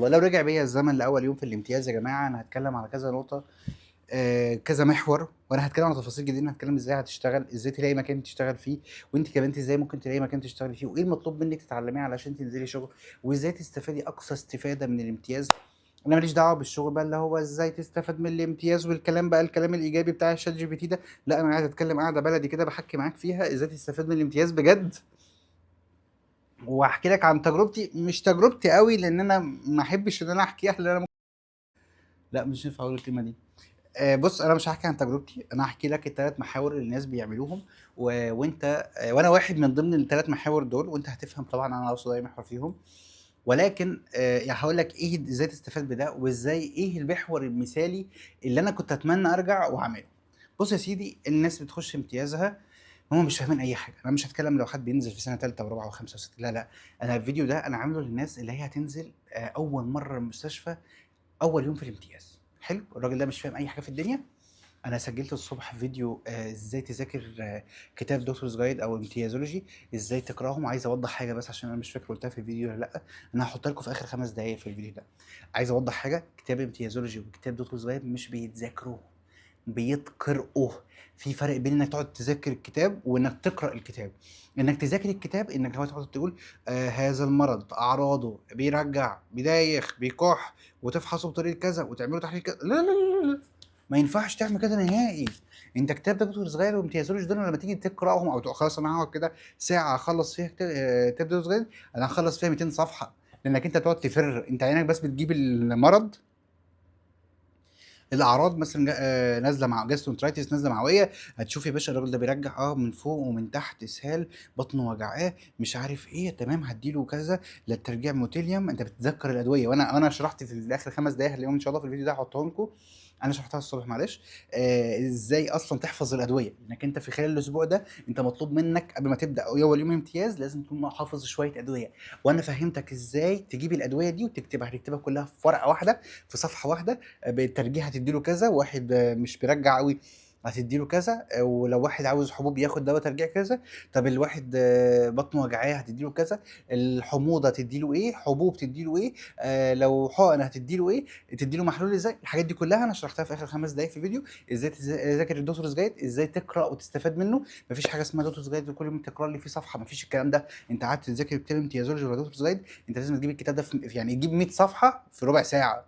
الله. لو رجع بيا الزمن لاول يوم في الامتياز يا جماعه، انا هتكلم على كذا نقطه، كذا محور، وانا هتكلم عن تفاصيل جديده. هتكلم ازاي هتشتغل، ازاي تلاقي مكان تشتغل فيه، وانت كمان ازاي ممكن تلاقي مكان تشتغل فيه، وايه المطلوب منك تتعلميه علشان تنزلي شغل، وازاي تستفادي اقصى استفاده من الامتياز. انا ماليش دعوه بالشغل بقى اللي هو ازاي تستفاد من الامتياز والكلام بقى الكلام الايجابي بتاع الشات جي بي تي ده. لا، انا قاعد اتكلم قاعده بلدي كده بحكي معاك فيها ازاي تستفاد من الامتياز بجد. واحكي لك عن تجربتي، مش تجربتي قوي لان انا ما احبش ان انا احكيها، لان انا لا مش ينفع اقول الكلمه دي. بص، انا مش هحكي عن تجربتي، انا هحكي لك الثلاث محاور اللي الناس بيعملوهم. وانت وانا واحد من ضمن الثلاث محاور دول، وانت هتفهم طبعا انا اقصد اي محور فيهم. ولكن يعني هقول لك ايه ازاي تستفاد بده، وازاي ايه المحور المثالي اللي انا كنت اتمنى ارجع واعمله. بص يا سيدي، الناس بتخش امتيازها هم مش فاهمين اي حاجه. انا مش هتكلم لو حد بينزل في سنه ثالثه ورابعه وخمسه وسته، لا لا. انا الفيديو ده انا عامله للناس اللي هي هتنزل اول مره المستشفى، اول يوم في الامتياز. حلو، الراجل ده مش فاهم اي حاجه في الدنيا. انا سجلت الصبح فيديو ازاي تذاكر كتاب دكتورز جايد او امتيازولوجي، ازاي تقراهم. عايز اوضح حاجه بس عشان انا مش فاكر قلتها في الفيديو ولا لا. انا هحطها لكم في اخر 5 دقائق في الفيديو ده. عايز اوضح حاجه، كتاب امتيازولوجي وكتاب دكتورز جايد مش بيتذاكروا، بيتقرؤوا. في فرق بين انك تقعد تذاكر الكتاب وانك تقرا الكتاب. انك تذاكر الكتاب انك هو تقعد تقول هذا المرض اعراضه بيرجع بيدايخ بيكح، وتفحصه بطريقه كذا وتعمله تحليل كذا. لا لا لا لا، ما ينفعش تعمل كده نهائي. انت كتاب دكتور صغير وامتيازولوجي دول لما تيجي تقراهم او خلاص انا هقعد كده ساعه اخلص فيها كتاب دكتور صغير، انا هخلص فيها 200 صفحه. لانك انت تقعد تفر، انت عينك بس بتجيب المرض، الاعراض مثلا نازله مع جاسترونترايتس، نازله معويه. هتشوف يا باشا الراجل ده بيرجع من فوق ومن تحت، اسهال، بطنه وجعاه، مش عارف ايه، تمام هديله كذا، لا الترجيع موتيليوم. انت بتتذكر الادويه، وانا شرحت في اخر 5 دقايق هتلاقيهم ان شاء الله في الفيديو ده هحطهم لكم. انا شرحتها الصبح معلش. ازاي اصلا تحفظ الادويه، انك انت في خلال الاسبوع ده انت مطلوب منك قبل ما تبدا اول يوم امتياز لازم تكون حافظ شويه ادويه. وانا فهمتك ازاي تجيب الادويه دي وتكتبها، هتكتبها كلها في ورقه واحده، في صفحه واحده. بالترجيح هتدي له كذا، واحد مش بيرجع قوي هتدي له كذا، ولو واحد عاوز حبوب ياخد دواء ترجيع كذا. طب الواحد بطنه وجعاه هتدي له كذا. الحموضه هتدي له ايه، حبوب تدي له ايه، لو حقن هتدي له ايه، تدي له محلول ازاي. الحاجات دي كلها انا شرحتها في اخر 5 دقائق في الفيديو. ازاي تذاكر الدكتورز جايد، ازاي تقرا وتستفاد منه. مفيش حاجه اسمها دكتورز جايد وكل يوم تقرا لي فيه صفحه، مفيش الكلام ده. انت قعدت تذاكر كتاب امتيازولوجي ولا دكتورز جايد، انت لازم تجيب الكتاب ده في يعني تجيب 100 صفحه في ربع ساعه.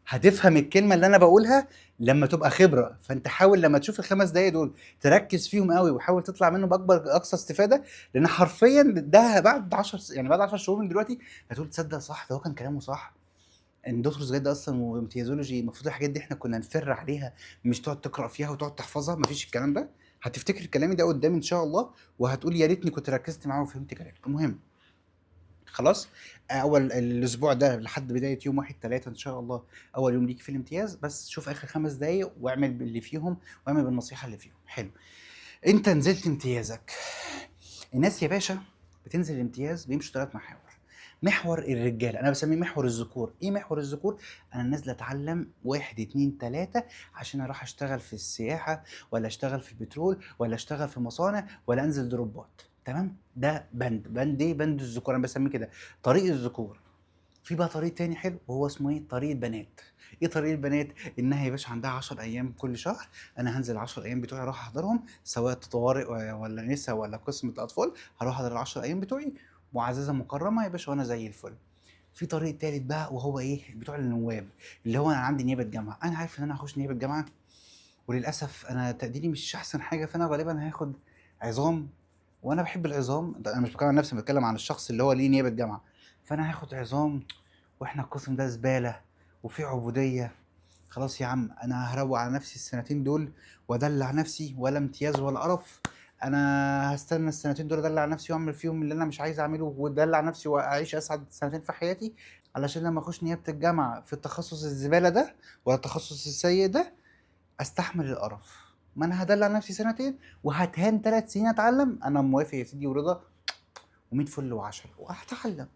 هتفهم الكلمه اللي انا بقولها لما تبقى خبره. فانت حاول لما تشوف ال5 دقايق دول تركز فيهم قوي، وحاول تطلع منه باكبر اقصى استفاده. لان حرفيا ده بعد 10 يعني بعد 10 شهور من دلوقتي هتقول تصدق صح، ده هو كان كلامه صح. ان دكتور زياد ده اصلا وامتيازولوجي المفروض الحاجات دي احنا كنا نفر عليها، مش تقعد تقرا فيها وتقعد تحفظها. مفيش الكلام ده. هتفتكر كلامي ده قدام ان شاء الله، وهتقول يا ريتني كنت ركزت معاه وفهمت كلامي. المهم، خلاص، اول الاسبوع ده لحد بدايه يوم 1/3 ان شاء الله اول يوم ليك في الامتياز. بس شوف اخر 5 دقايق واعمل باللي فيهم، واعمل بالنصيحه اللي فيهم. حلو، انت نزلت امتيازك. الناس يا باشا بتنزل الامتياز بيمشوا 3 محاور. محور الرجاله انا بسميه محور الذكور. ايه محور الذكور؟ انا نازل اتعلم 1 2 3 عشان اروح اشتغل في السياحه، ولا اشتغل في البترول، ولا اشتغل في مصانع، ولا انزل دروبات. تمام، ده بند ايه، بند الذكور، انا بسميه كده طريق الذكور. في بقى طريق تاني حلو وهو اسمه ايه، طريق البنات. ايه طريق البنات؟ انها يا باشا عندها 10 ايام كل شهر. انا هنزل 10 ايام بتوعي اروح احضرهم، سواء طوارئ ولا نساء ولا قسم اطفال. هروح احضر ال10 ايام بتوعي معززه مكرمه يا باشا وانا زي الفل. في طريق تالت بقى وهو ايه، بتوع النواب. اللي هو انا عندي نيابه جامعه، انا عارف ان انا هخش نيابه جامعه، وللاسف انا تقديري مش احسن حاجه، فانا غالبا هاخد عظام. وانا بحب العظام، انا مش بتكلم عن نفسي، بتكلم عن الشخص اللي هو ليه نيابه جامعه. فانا هاخد عظام، واحنا القسم ده زباله وفي عبوديه. خلاص يا عم، انا هروق على نفسي السنتين دول وادلع نفسي، ولا امتياز ولا قرف. انا هستنى السنتين دول ادلع نفسي واعمل فيهم اللي انا مش عايز اعمله، وادلع نفسي واعيش اسعد سنتين في حياتي، علشان لما اخش نيابه الجامعه في التخصص الزباله ده ولا التخصص السيء ده استحمل القرف. ما انا هدلع نفسي سنتين وهتهان 3 سنين اتعلم. انا موافق يا سيدي ورضا، و100 فل و10 وهتعلم.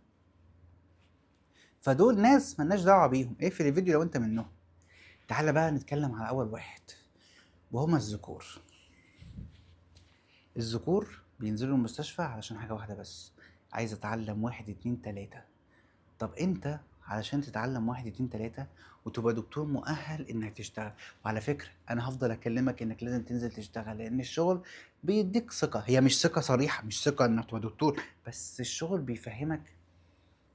فدول ناس ملناش دعوه بيهم، اقفل الفيديو لو انت منهم. تعالى بقى نتكلم على اول واحد، وهما الذكور. الذكور بينزلوا المستشفى علشان حاجه واحده بس، عايز اتعلم 1 2 3. طب انت علشان تتعلم واحد اتنين تلاتة وتبقى دكتور مؤهل انك تشتغل. وعلى فكرة انا هفضل اكلمك انك لازم تنزل تشتغل، لان الشغل بيديك ثقة، هي مش ثقة صريحة، مش ثقة انك تبقى دكتور، بس الشغل بيفهمك،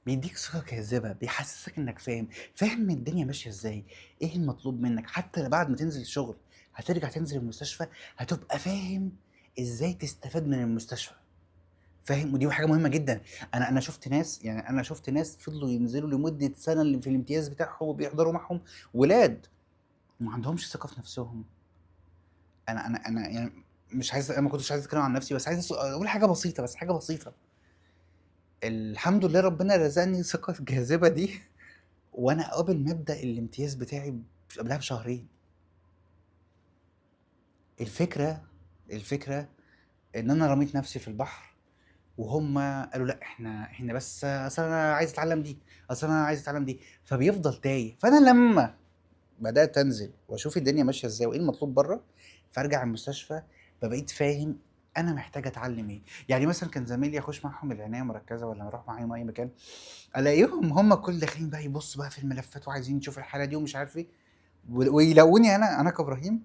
بيديك ثقة كاذبة، بيحسسك انك فاهم الدنيا ماشية ازاي، ايه المطلوب منك. حتى بعد ما تنزل الشغل هترجع تنزل المستشفى هتبقى فاهم ازاي تستفاد من المستشفى، فاهم. ودي حاجة مهمة جدًا. أنا شُفت ناس، يعني أنا شُفت ناس فضلوا ينزلوا لمدة سَنة اللي في الامتياز بتاعهم وبيحضروا معاهم ولاد وما عندهمش ثقة في نَفْسهم. أنا يعني مش عايز، أنا ما كنتش عايز أتكلّم عن نَفْسي، بس عايز أقول حاجة بسيطة، بس حاجة بسيطة. الحمد لله ربنا رزقني الثقة الجاذبة دي وأنا قبل ما أبدأ الامتياز بتاعي قبلها بشهرين. الفكرة الفكرة إن أنا رميت نَفْسي في البحر وهُم قالوا لأ، إحنا بس أصل أنا عايز أتعلّم دي، أصل أنا عايز أتعلّم دي، فبيفضل تايه. فأنا لمّا بدأت أنزل وأشوف الدنيا ماشية إزاي وإيه المطلوب برّه، فارجع المستشفى فبقيت فاهم أنا محتاج أتعلّم إيه. يعني مثلًا كان زمايلي أخُش معاهم العناية المركزة والّا أروح معاهم أي مكان، ألاقيهم هُم كل داخلين بقى يبُصّوا بقى في الملفات وعايزين يشوفوا الحالة دي ومش عارف إيه، ويلاقوني أنا كإبراهيم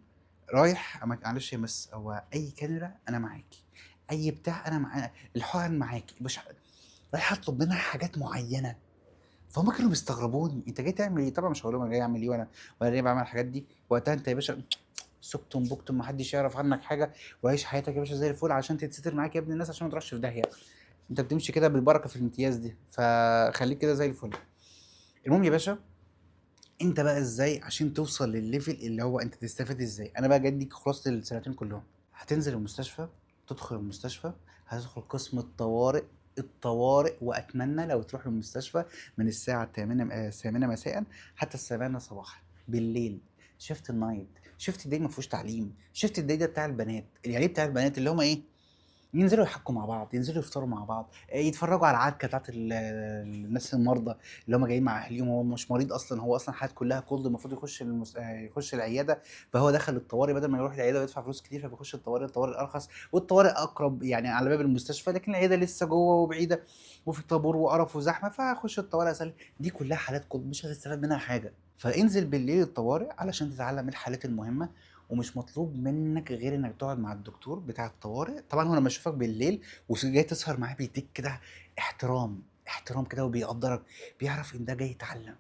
رايح معلش يا مِس، هو أي كاميرا أنا معاكِ، أي بتاع أنا الحُقن معاكِ، مش رايح أطلب منها حاجات معيّنة. فهُم كانوا بيستغربوني، أنت جاي تعمل إيه؟ طبعًا مش هاقول لهم أنا جاي أعمل إيه، وأنا ليه باعمل الحاجات دي. وقتها أنت يا باشا سُكتُم بُكتُم ما حدّش يعرف عنّك حاجة، وعيش حياتك يا باشا زي الفل عشان تتستر معاك يا ابن الناس عشان ما تروحش في داهية. أنت بتمشي كده بالبركة في الامتياز دي، فخلّيك كده زي الفل. المهم يا باشا، أنت بقى إزاي عشان توصل للlevel اللي هو أنت تستفاد إزاي؟ أنا بقى جاي أدّيك خلاصة السنتين كلّهم. هتنزل المستشفى، تدخل المستشفى، هتدخل قسم الطوارئ. الطوارئ، وأتمنى لو تروح المستشفى من الساعة 08:00 مساءً حتى ال08:00 صباحًا، بالليل. شيفت الnight، شيفت الday ما فيهوش تعليم، شيفت الday ده بتاع البنات. يعني إيه بتاع البنات؟ اللي هم إيه، ينزلوا يحكوا مع بعض، ينزلوا يفطروا مع بعض، يتفرّجوا على العركة بتاعة الناس المرضى اللي هُم جايين مع أهاليهم. هو مش مريض أصلًا، هو أصلًا حالته كلّها cold، المفروض يخش يخش العيادة، فهو دخل الطوارئ بدل ما يروح العيادة ويدفع فلوس كتير، فبيخش الطوارئ. الطوارئ أرخص والطوارئ أقرب، يعني على باب المستشفى، لكن العيادة لسه جوّه وبعيدة وفي طابور وقرف وزحمة، فهاخش الطوارئ أسلِّم. دي كلّها حالات cold مش هتستفاد منها حاجة. فانزل بالليل الطوارئ علشان تتعلّم الحالات المهمة، ومش مطلوب منك غير انك تقعد مع الدكتور بتاع الطوارئ. طبعا هو لما يشوفك بالليل وجاي تسهر معاه بيديك كده احترام كده وبيقدرك، بيعرف ان ده جاي يتعلم،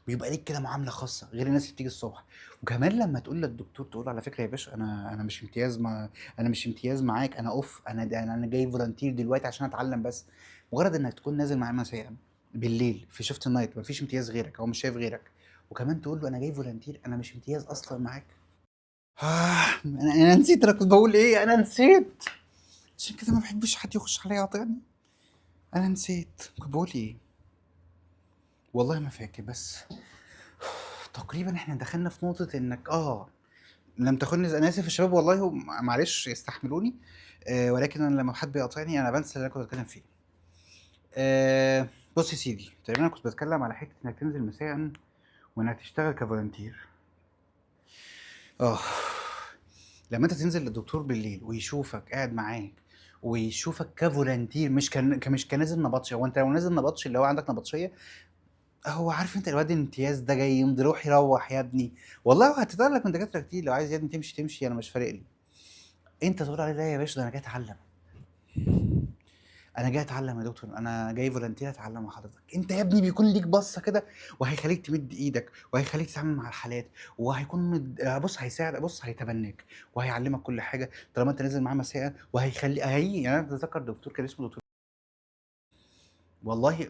بيبقى ليك كده معامله خاصه غير الناس اللي بتيجي الصبح. وكمان لما تقول للدكتور، تقول له على فكره يا باشا، انا مش امتياز، ما انا مش امتياز معاك، انا اوف، انا جاي فولunteer دلوقتي عشان اتعلم بس. مجرد انك تكون نازل معاه مساء بالليل في شيفت النايت، مفيش امتياز غيرك، هو مش شايف غيرك، وكمان تقول له انا جاي فولunteer، انا مش امتياز اصلا معاك. أنا نسيت أنا كنت باقول إيه، أنا نسيت، عشان كده ما باحبش حد يخش عليَّ يقاطعني. أنا نسيت كنت باقول إيه، والله ما فاكر. بس تقريبًا إحنا دخلنا في نقطة إنك لم تخنّي، أنا آسف يا شباب والله، معلش استحملوني. ولكن أنا لمّا حد بيقاطعني أنا بانسى اللي أنا كنت باتكلم فيه. بُص يا سيدي، تقريبًا أنا كنت باتكلم على حتة إنك تنزل مساءً وإنك تشتغل كvolunteer. آه. لما انت تنزل للدكتور بالليل ويشوفك قاعد معاه ويشوفك كفولنتير، مش كنازل نبطشي. هو انت لو نازل نبطشي اللي هو عندك نبطشيه، هو عارف انت الواد الامتياز ده جاي يمضي، روح يروح يا ابني. والله هتطلع لك من دكاتره كتير، لو عايز يا ابني تمشي تمشي، انا مش فارق لي. انت تقول عليه لا يا باشا، ده انا جاي اتعلم، انا جاي اتعلم يا دكتور، انا جاي فولنتير اتعلم مع حضرتك. انت يا ابني بيكون ليك بصه كده، وهيخليك تمد ايدك، وهيخليك تتعامل مع الحالات، وهيكون بص هيساعد، بص هيتبناك وهيعلمك كل حاجه طالما انت نازل معاه مساء. يعني انا اتذكر دكتور كان اسمه دكتور، والله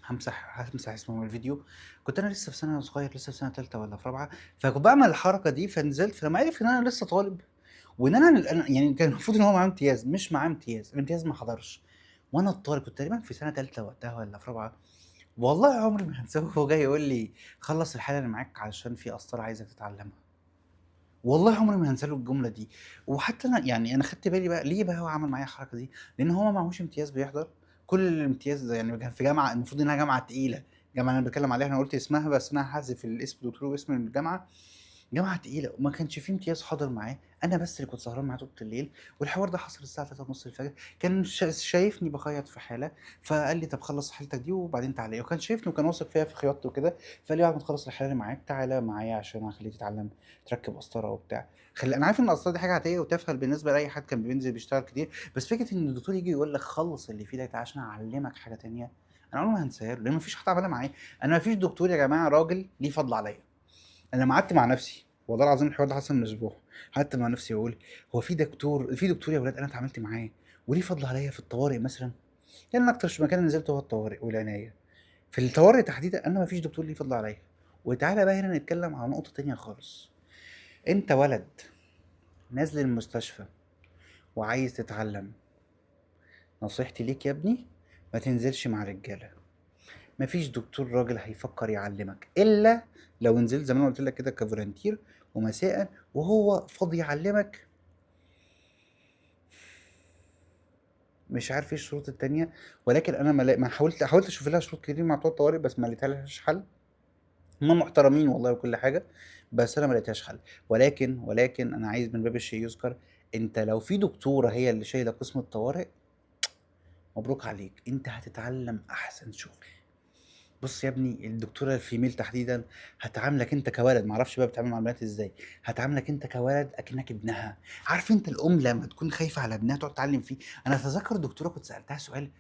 همسح اسمه من الفيديو. كنت انا لسه في سنه صغير، لسه في سنه ثالثه ولا في رابعه، فكنت بعمل الحركه دي. فنزلت فلما عرف ان انا لسه طالب، وان انا يعني كان المفروض ان هو معاه امتياز، مش معاه امتياز، الامتياز ما حضرش، وانا الطالب كنت تقريبا في سنه ثالثه وقتها ولا في رابعه. والله عمري ما هنساه وهو جاي يقول لي خلص الحاله اللي معاك علشان في قسطره عايزك تتعلمها. والله عمري ما هانسى له الجمله دي. وحتى انا يعني انا خدت بالي بقى ليه بقى هو عمل معايا الحركه دي، لان هو ما معهوش امتياز بيحضر. كل الامتياز ده يعني كان في جامعه المفروض انها جامعه تقيله، جامعه انا بتكلم عليها، انا قلت اسمها بس انا هحذف الاسم، دكتور اسم الجامعه. جامعة تقيلة وما كانش في امتياز حاضر معاه، أنا بس اللي كنت سهران معاه طول الليل، والحوار ده حصل الساعة 3:30 كان شايفني باخيّط في حالة، فقال لي: "طب خلّص حالتك دي وبعدين تعالَ لي." وكان شايفني وكان واثق فيّا في خياطتي وكده، فقال لي: "بعد ما تخلّص الحالة اللي معاك تعالَ معايا عشان هاخلّيك تتعلّم تركّب قسطرة وبتاع." أنا عارف إن القسطرة دي حاجة عادية وتافهة بالنسبة لأي حد كان بينزل بيشتغل كتير، بس فكرة إن الدكتور ييجي يقول لك خلّص اللي في إيدك تعالَ عشان أعلّمك حاجة تانية، أنا عمري ما هانساها له، لإن ما فيش حد عملها معايا. أنا ما فيش دكتور يا جماعة راجل ليه فضل عليّا. أنا لمّا قعدت مع نفسي والله العظيم الحوار ده حصل من أسبوع، قعدت مع نفسي باقول هو في دكتور يا ولاد أنا اتعاملت معاه وليه فضل عليّا في الطوارئ مثلًا؟ يعني أنا أكتر مكان نزلته هو الطوارئ والعناية، في الطوارئ تحديدًا أنا ما فيش دكتور ليه فضل عليّا. وتعالَ بقى هنا نتكلم على نقطة تانية خالص، أنت ولد نازل المستشفى وعايز تتعلم، نصيحتي ليك يا ابني ما تنزلش مع رجالة، ما فيش دكتور راجل هيفكر يعلمك إلا لو نزلت زي ما أنا قُلت لك كده كفولنتير ومساءً وهو فاضي يعلمك. مش عارف إيه الشروط التانية، ولكن أنا ما حاولت أشوف لها شروط كتير مع بتوع الطوارئ بس ما لقيتلهاش حل. هُم محترمين والله وكل حاجة، بس أنا ما لقيتلهاش حل. ولكن أنا عايز من باب الشيء يُذكر، أنت لو في دكتورة هي اللي شايلة قسم الطوارئ، مبروك عليك، أنت هتتعلم أحسن شغل. بُص يا ابني الدكتورة الfemale تحديدًا هتعاملك أنت كولد، ما أعرفش بقى بتتعامل مع البنات إزاي، هتعاملك أنت كولد أكنك ابنها. عارف أنت الأم لمّا تكون خايفة على ابنها تقعد تعلّم فيه؟ أنا أتذكر دكتورة كنت سألتها سؤال،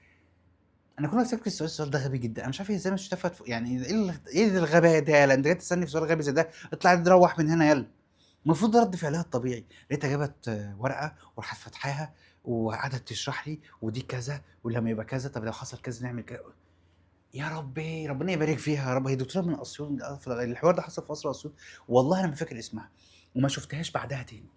أنا كل ما أفتكر السؤال ده غبي جدًا، أنا مش عارف هي إزاي مش يعني إيه الغباء ده يالا، أنت جاي تسألني في سؤال غبي زي ده، اطلع روّح من هنا يالا. المفروض ده رد فعلها الطبيعي، لقيتها جابت ورقة وراحت فاتحاها وقعدت تشرح لي ودي كذا ولمّا يبقى كذا، طب لو حصل كذا نعمل يا ربي ربنا يبارك فيها يا رب، هي دكتورة من أسيوط الحوار ده حصل في قصر أسيوط، والله أنا ما فاكر اسمها وما شُفتهاش بعدها تاني.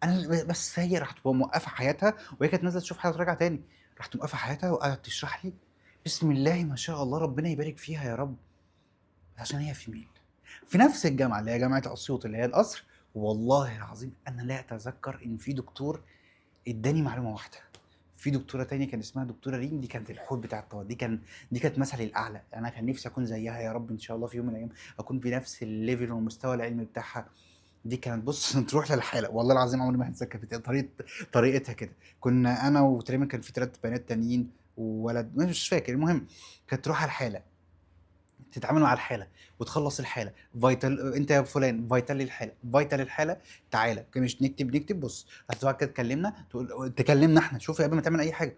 أنا بس هي راحت موقّفة حياتها وهي كانت نازلة تشوف حاجة وتراجع تاني، راحت موقّفة حياتها وقعدت تشرح لي، بسم الله ما شاء الله ربنا يبارك فيها يا رب، عشان هي female في نفس الجامعة اللي هي جامعة أسيوط اللي هي القصر. والله العظيم أنا لا أتذكّر إن في دكتور ادّاني معلومة واحدة. في دكتورة تانية كان اسمها دكتورة ريم، دي كانت الحوت بتاع الطوارئ، دي كانت مثلي الأعلى، أنا كان نفسي أكون زيها يا رب إن شاء الله في يوم من الأيام أكون بنفس الlevel والمستوى العلمي بتاعها. دي كانت بُص تروح للحالة، والله العظيم عمري ما هانسى كانت طريقتها كده. كنا أنا وتقريبًا كان في 3 بنات تانيين وولد مش فاكر، المهم كانت تروح على الحالة، تتعامل مع الحالة وتخلّص الحالة vital أنت يا فلان vital الحالة، vital الحالة تعالَ، مش نكتب بُص، بعد كده تكلمنا إحنا، شوف قبل ما تعمل أي حاجة.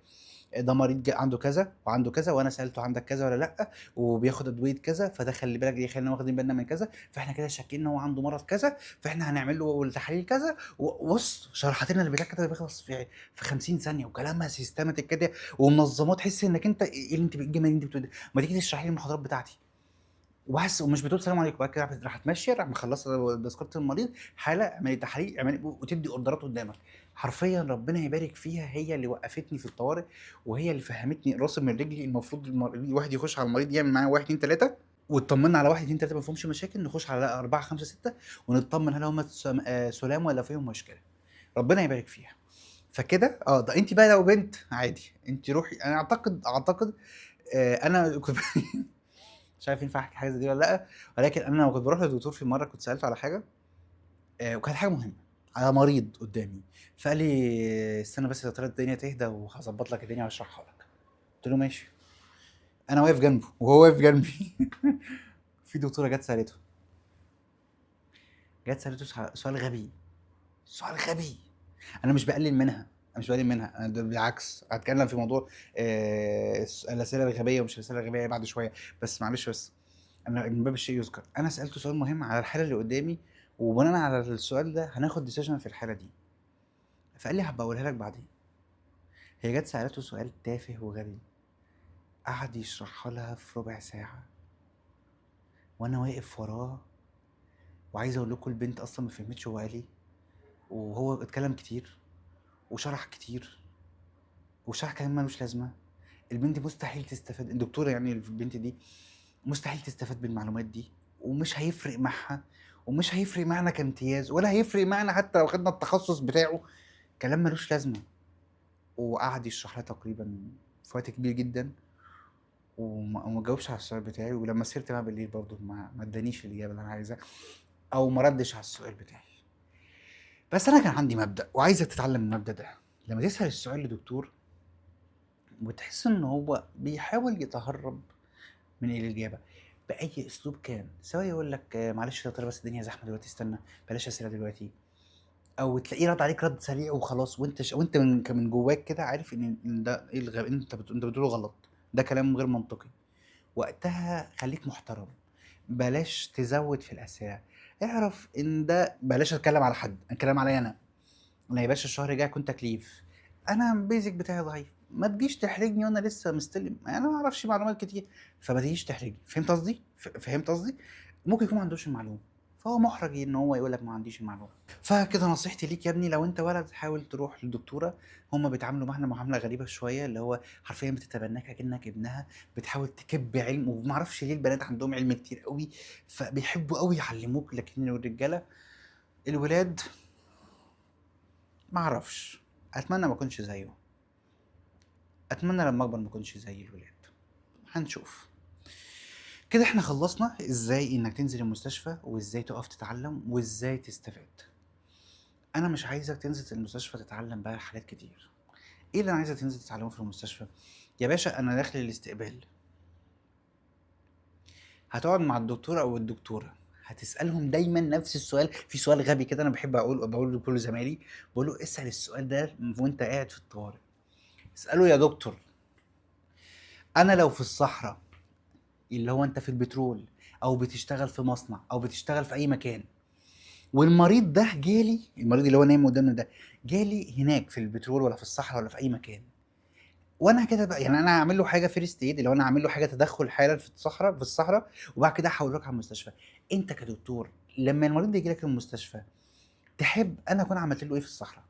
ده مريض عنده كذا وعنده كذا وأنا سألته عندك كذا والّا لأ، وبياخد أدوية كذا، فده خلّي بالك دي خلّينا واخدين بالنا من كذا، فإحنا كده شاكين إن هو عنده مرض كذا، فإحنا هنعمل له التحاليل كذا، وبُص شرحت لنا البتاع كده بيخلص في 50 ثانية وكلامها systematic كده ومنظماه تحس إنك أنت إيه اللي أنتِ الجمل اللي أنتِ بتقوليه ده، ما تيجي تشرحي لي المحاضرات بتاعتي. وبس ومش بتقول سلام عليكم، بعد كده راحت ماشيه راح مخلصه تذكره المريض، حاله اعملي تحاليل اعملي وتدي اوردرات قدامك. حرفيا ربنا يبارك فيها هي اللي وقفتني في الطوارئ وهي اللي فهمتني راسي من رجلي. المفروض الواحد يخش على المريض يعمل معاه 1 2 3 واطمنا على 1 2 3 ما فيهمش مشاكل، نخش على 4 5 6 ونطمن هل هم سلام ولا فيهم مشكله. ربنا يبارك فيها. فكده ده انت بقى لو بنت عادي انت روحي، انا اعتقد انا كنت مش عارف ينفع احكي حاجه زي دي والّا لأ، ولكن أنا لمّا كنت باروح للدكتور في مرة كنت سألته على حاجة وكانت حاجة مهمة، على مريض قدّامي، فقال لي: "استنى بس يا ترى الدنيا تهدى وهاضبّط لك الدنيا وهاشرحها لك." قُلت له: "ماشي." أنا واقف جنبه وهو واقف جنبي. في دكتورة جات سألته سؤال غبي، سؤال غبي. أنا مش باقلل منها، أنا مش باقلل منها، أنا بالعكس هاتكلم في موضوع الأسئلة الغبية ومش الأسئلة الغبية بعد شوية، بس معلش بس. أنا من باب الشيء يُذكر، أنا سألته سؤال مهم على الحالة اللي قدّامي، وبناءً على السؤال ده هناخد decision في الحالة دي، فقال لي هابقى أقولها لك بعدين. هي جات سألته سؤال تافه وغبي، قعد يشرحها لها في ربع ساعة، وأنا واقف وراه، وعايز أقول لكم البنت أصلًا ما فهمتش هو قال إيه، وهو اتكلم كتير، وشرح كتير، وشرح كلام ما لوش لازمة. البنت مستحيل تستفاد، الدكتورة يعني البنت دي مستحيل تستفاد بالمعلومات دي، ومش هيفرق معاها، ومش هيفرق معانا كامتياز، ولا هيفرق معانا حتى لو خدنا التخصص بتاعه، كلام ما لوش لازمة. وقعد يشرح لها تقريبًا في وقت كبير جدًا، وما جاوبش على السؤال بتاعي، ولمّا سهرت معاه بالليل برضه ما ادانيش الإجابة اللي أنا عايزها. او ما ردش على السؤال بتاعي. بس انا كان عندي مبدأ وعايزك تتعلم المبدأ ده. لما تسأل السؤال لدكتور وتحس ان هو بيحاول يتهرب من الاجابه باي اسلوب كان، سواء يقول لك معلش يا دكتور بس الدنيا زحمه دلوقتي استنى بلاش اسئله دلوقتي، او تلاقيه رد عليك رد سريع وخلاص، وانت من جواك كده عارف ان ده ايه انت بتقوله غلط، ده كلام غير منطقي. وقتها خليك محترم، بلاش تزود في الاسئله، اعرف ان ده، بلاش اتكلم على حد، اتكلم عليا انا يا باشا الشهر الجاي كنت تكليف، انا البيزك بتاعي ضعيف، ما تجيش تحرجني وانا لسه مستلم، انا ما اعرفش معلومات كتير، فما تجيش تحرجني. فهمت قصدي؟ فهمت قصدي؟ ممكن يكون ما عندوش المعلومه، فهو محرج ان هو يقول لك ما عنديش المعلومه. فكده نصيحتي ليك يا ابني، لو انت ولد حاول تروح للدكتوره. هم بيتعاملوا معانا معامله غريبه شويه، اللي هو حرفيا بتتبناك كأنك ابنها، بتحاول تكب علم، وما اعرفش ليه البنات عندهم علم كتير قوي فبيحبوا قوي يعلموك، لكن الرجاله الولاد ما اعرفش، اتمنى ما اكونش زيه، اتمنى لما اكبر ما اكونش زي الولاد، هنشوف. كده احنا خلصنا ازاي انك تنزل المستشفى وازاي تقف تتعلم وازاي تستفاد. انا مش عايزك تنزل المستشفى تتعلم بقى حاجات كتير. ايه اللي انا عايزك تنزل تتعلمه في المستشفى؟ يا باشا انا داخل الاستقبال، هتقعد مع الدكتور او الدكتوره، هتسالهم دايما نفس السؤال. في سؤال غبي كده انا بحب بقوله لكل زمايلي، بقول له اسال السؤال ده وانت قاعد في الطوارئ، اساله يا دكتور انا لو في الصحراء، اللي هو انت في البترول او بتشتغل في مصنع او بتشتغل في اي مكان، والمريض ده جالي، المريض اللي هو نايم قدامنا ده جالي هناك في البترول ولا في الصحراء ولا في اي مكان، وانا كده بقى يعني انا هعمل له حاجه فيرست ايد، اللي هو انا هعمل له حاجه تدخل حالا في الصحراء وبعد كده هحوله على المستشفى. انت كدكتور لما المريض يجي لك المستشفى تحب انا اكون عملت له ايه في الصحراء؟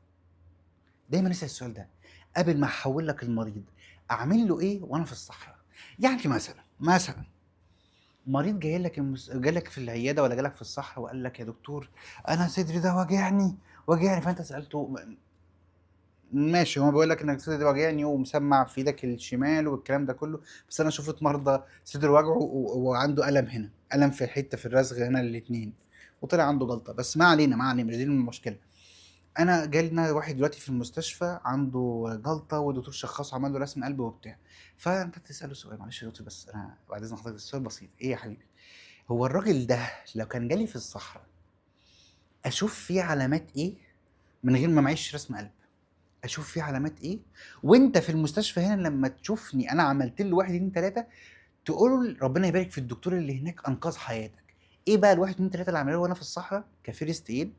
دايما اسال السؤال ده قبل ما احول لك المريض، اعمل له ايه وانا في الصحراء؟ يعني مثلا مريض جالك في العياده ولا جالك في الصحراء وقال لك يا دكتور انا صدري ده واجعني، فانت سالته ماشي، هو بيقول لك انك صدري ده واجعني ومسمع في ايدك الشمال والكلام ده كله، بس انا شفت مرضى صدر وجعه وعنده الم هنا، الم في حته في الرسغ هنا الاثنين، وطلع عنده جلطه، بس ما علينا مش دي المشكله. انا جالنا واحد دلوقتي في المستشفى عنده جلطه والدكتور شخصه عمل له رسم قلب وبتاع، فانت تساله سؤال معلش يا دكتور بس انا بعد اذن حضرتك السؤال بسيط، ايه يا حبيبي هو الراجل ده لو كان جالي في الصحراء اشوف فيه علامات ايه من غير ما معيش رسم قلب؟ اشوف فيه علامات ايه؟ وانت في المستشفى هنا لما تشوفني انا عملت له واحد اتنين تلاته تقول ربنا يبارك في الدكتور اللي هناك انقذ حياتك. ايه بقى الواحد اتنين تلاته اللي عملوه وانا في الصحراء كفيرست ايد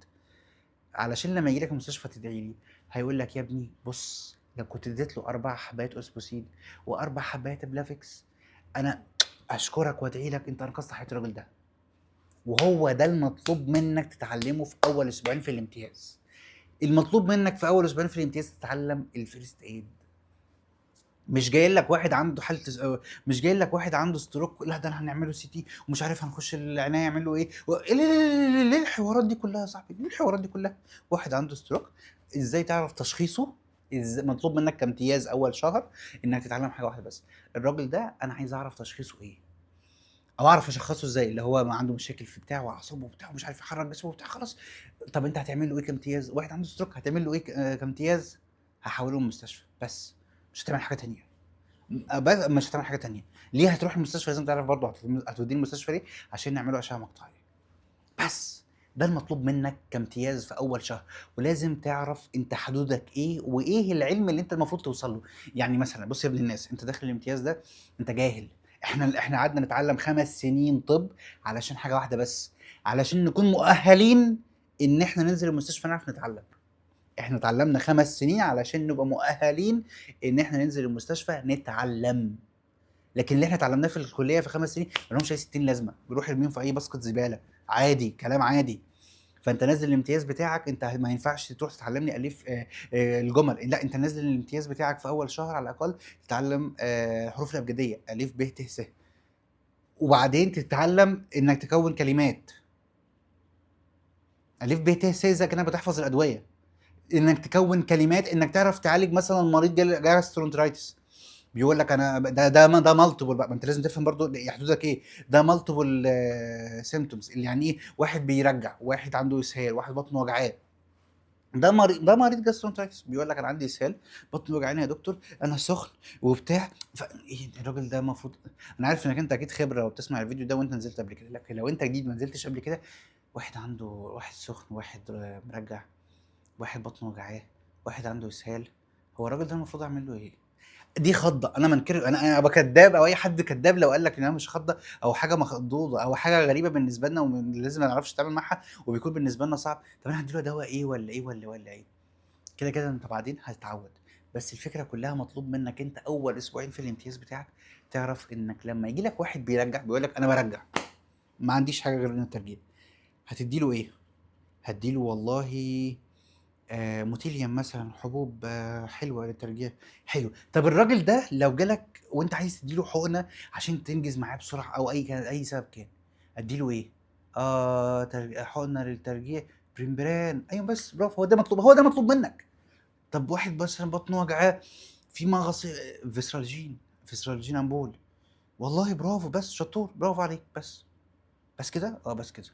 علشان لما يجي لك المستشفى تدعي لي؟ هيقول لك يا ابني بص لو كنت اديت له 4 حبايات اسبوسيد و4 حبايات بلافكس انا اشكرك وادعي لك انت انقذت حياه الراجل ده. وهو ده المطلوب منك تتعلمه في اول اسبوعين في الامتياز. المطلوب منك في اول اسبوعين في الامتياز تتعلم الفيرست ايد. مش جاي لك واحد عنده مش جاي لك واحد عنده ستروك لا ده انا هنعمله سي تي ومش عارف هنخش العنايه يعمل له ايه ليه الحوارات دي كلها يا صاحبي؟ ليه الحوارات دي كلها؟ واحد عنده ستروك ازاي تعرف تشخيصه؟ مطلوب منك كامتياز اول شهر انك تتعلم حاجه واحده بس، الراجل ده انا عايز اعرف تشخيصه ايه، او اعرف اشخصه ازاي، اللي هو ما عنده مشاكل في بتاعه واعصابه وبتاع ومش عارف يحرك جسمه وبتاع خلاص. طب انت هتعمل له ايه كامتياز؟ واحد عنده ستروك هتعمل له ايه كامتياز؟ هحوله المستشفى بس، مش هتعمل حاجه تانية. بس مش هتعمل حاجه تانية. ليه هتروح المستشفى لازم تعرف برضه هتوديه المستشفى ليه؟ عشان نعمله اشعه مقطعيه بس. ده المطلوب منك كامتياز في اول شهر، ولازم تعرف انت حدودك ايه وايه العلم اللي انت المفروض توصل له. يعني مثلا بص يا ابن الناس، انت داخل الامتياز ده انت جاهل، احنا قعدنا نتعلم 5 سنين طب علشان حاجه واحده بس، علشان نكون مؤهلين ان احنا ننزل المستشفى نعرف نتعلم. احنا اتعلمنا 5 سنين علشان نبقى مؤهلين ان احنا ننزل المستشفى نتعلم، لكن اللي احنا اتعلمناه في الكليه في 5 سنين ملهمش اي 60 لازمه، بيروح يرميهم في اي باسكت زباله، عادي كلام عادي. فانت نازل الامتياز بتاعك انت ما ينفعش تروح تتعلمني الف الجمل، لا انت نازل الامتياز بتاعك في اول شهر على الاقل تتعلم الحروف الابجديه الف ب ت س، وبعدين تتعلم انك تكون كلمات الف ب ت س زي كانك بتحفظ الادويه، انك تكون كلمات، انك تعرف تعالج مثلا مريض جاسترونترايتس بيقول لك انا ده مالتيبل بقى، ما انت لازم تفهم برضو حدودك ايه. ده مالتيبل سيمتومز، اللي يعني ايه؟ واحد بيرجع، واحد عنده اسهال، واحد بطنه وجعاه. ده مريض جاسترونترايتس بيقول لك انا عندي اسهال، بطني وجعاني يا دكتور، انا سخن وبتاع. إيه الراجل ده المفروض، انا عارف انك انت اكيد خبره وبتسمع الفيديو ده وانت نزلت قبل كده، لكن لو انت جديد ما نزلتش قبل كده، واحد عنده، واحد سخن، واحد مرجع، واحد بطنه وجعاه، واحد عنده اسهال، هو الراجل ده المفروض اعمل له ايه؟ دي خضه، انا منكر، انا ابقى كداب، او اي حد كداب لو قال لك ان انا مش خضه، او حاجه مخضوضه، او حاجه غريبه بالنسبه لنا ولازم ما نعرفش نتعامل معاها وبيكون بالنسبه لنا صعب. طب انا هديله دواء ايه ولا ايه ولا ايه؟ كده كده انت بعدين هتتعود. بس الفكره كلها مطلوب منك انت اول اسبوعين في الامتياز بتاعك تعرف انك لما يجي لك واحد بيرجع بيقول لك انا برجع، ما عنديش حاجه غير ان الترجيع، هتديله ايه؟ هديله والله موتيليوم مثلا، حبوب حلوه للترجيع. حلو. طب الراجل ده لو جالك وانت عايز تديله حقنه عشان تنجز معاه بسرعه، او اي سبب كان، اديله ايه؟ حقنه للترجيع، بريمبران. ايوه بس برافو، هو ده مطلوب، هو ده مطلوب منك. طب واحد مثلا بطنه وجعاه، في مغص، فيسرالجين امبول، والله برافو، بس شطور، برافو عليك، بس كده، بس كده.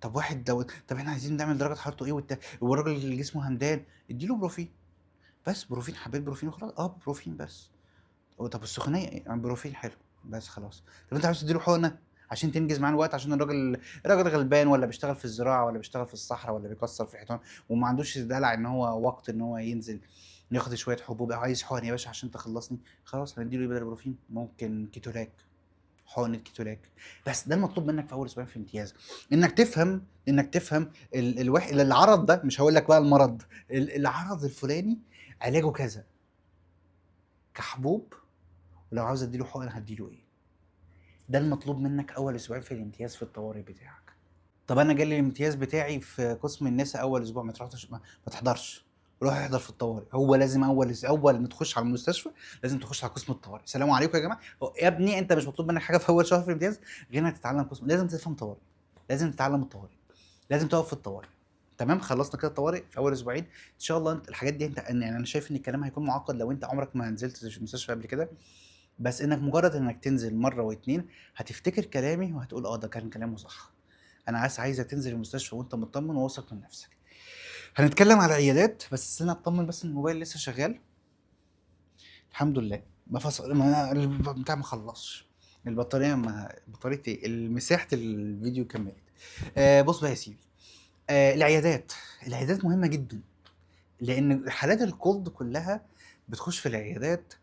طب واحد لو، طب احنا عايزين نعمل درجه حرارته ايه والراجل اللي جسمه همدان، اديله بروفين، بس بروفين، حبيت بروفين وخلاص، بروفين بس. طب السخونيه يعني بروفين حلو، بس خلاص. طب انت عايز تديله حقنه عشان تنجز معاه الوقت، عشان الراجل غلبان، ولا بيشتغل في الزراعه، ولا بيشتغل في الصحراء، ولا بيكسر في حيطان، وما عندوش دلع ان هو وقت ان هو ينزل ياخد شويه حبوب، او عايز حقن يا باشا عشان تخلصني، خلاص هنديله ايه بدل البروفين؟ ممكن كيتولاك، حقنه كيتولاك. بس ده المطلوب منك في اول اسبوعين في الامتياز، انك تفهم العرض ده، مش هقول لك بقى المرض، العرض الفلاني علاجه كذا كحبوب، ولو عاوز اديله حقن هديله ايه. ده المطلوب منك اول اسبوعين في الامتياز في الطوارئ بتاعك. طب انا جالي الامتياز بتاعي في قسم النساء اول اسبوع، ما تروحش، ما تحضرش، روح احضر في الطوارئ. هو لازم اول ما تخش على المستشفى لازم تخش على قسم الطوارئ. سلام عليكم يا جماعه، يا ابني انت مش مطلوب منك حاجه في اول شهر في الامتياز غير انك تتعلم قسم، لازم تفهم طوارئ، لازم تتعلم الطوارئ، لازم تقف في الطوارئ. تمام، خلصنا كده الطوارئ في اول اسبوعين ان شاء الله. انت الحاجات دي، انت يعني انا شايف ان الكلام هيكون معقد لو انت عمرك ما نزلت المستشفى قبل كده، بس انك مجرد انك تنزل مره واتنين هتفتكر كلامي وهتقول ده كان كلامه صح. انا عايزك تنزل المستشفى وانت مطمن وواثق من نفسك. هنتكلم على عيادات، بس انا اطمن بس ان الموبايل لسه شغال، الحمد لله. ما فصل، بتاع ما خلصش البطاريه، ما بطاريه ايه، مساحه الفيديو كملت. بص بقى يا سيدي، العيادات مهمه جدا، لان حالات الكولد كلها بتخش في العيادات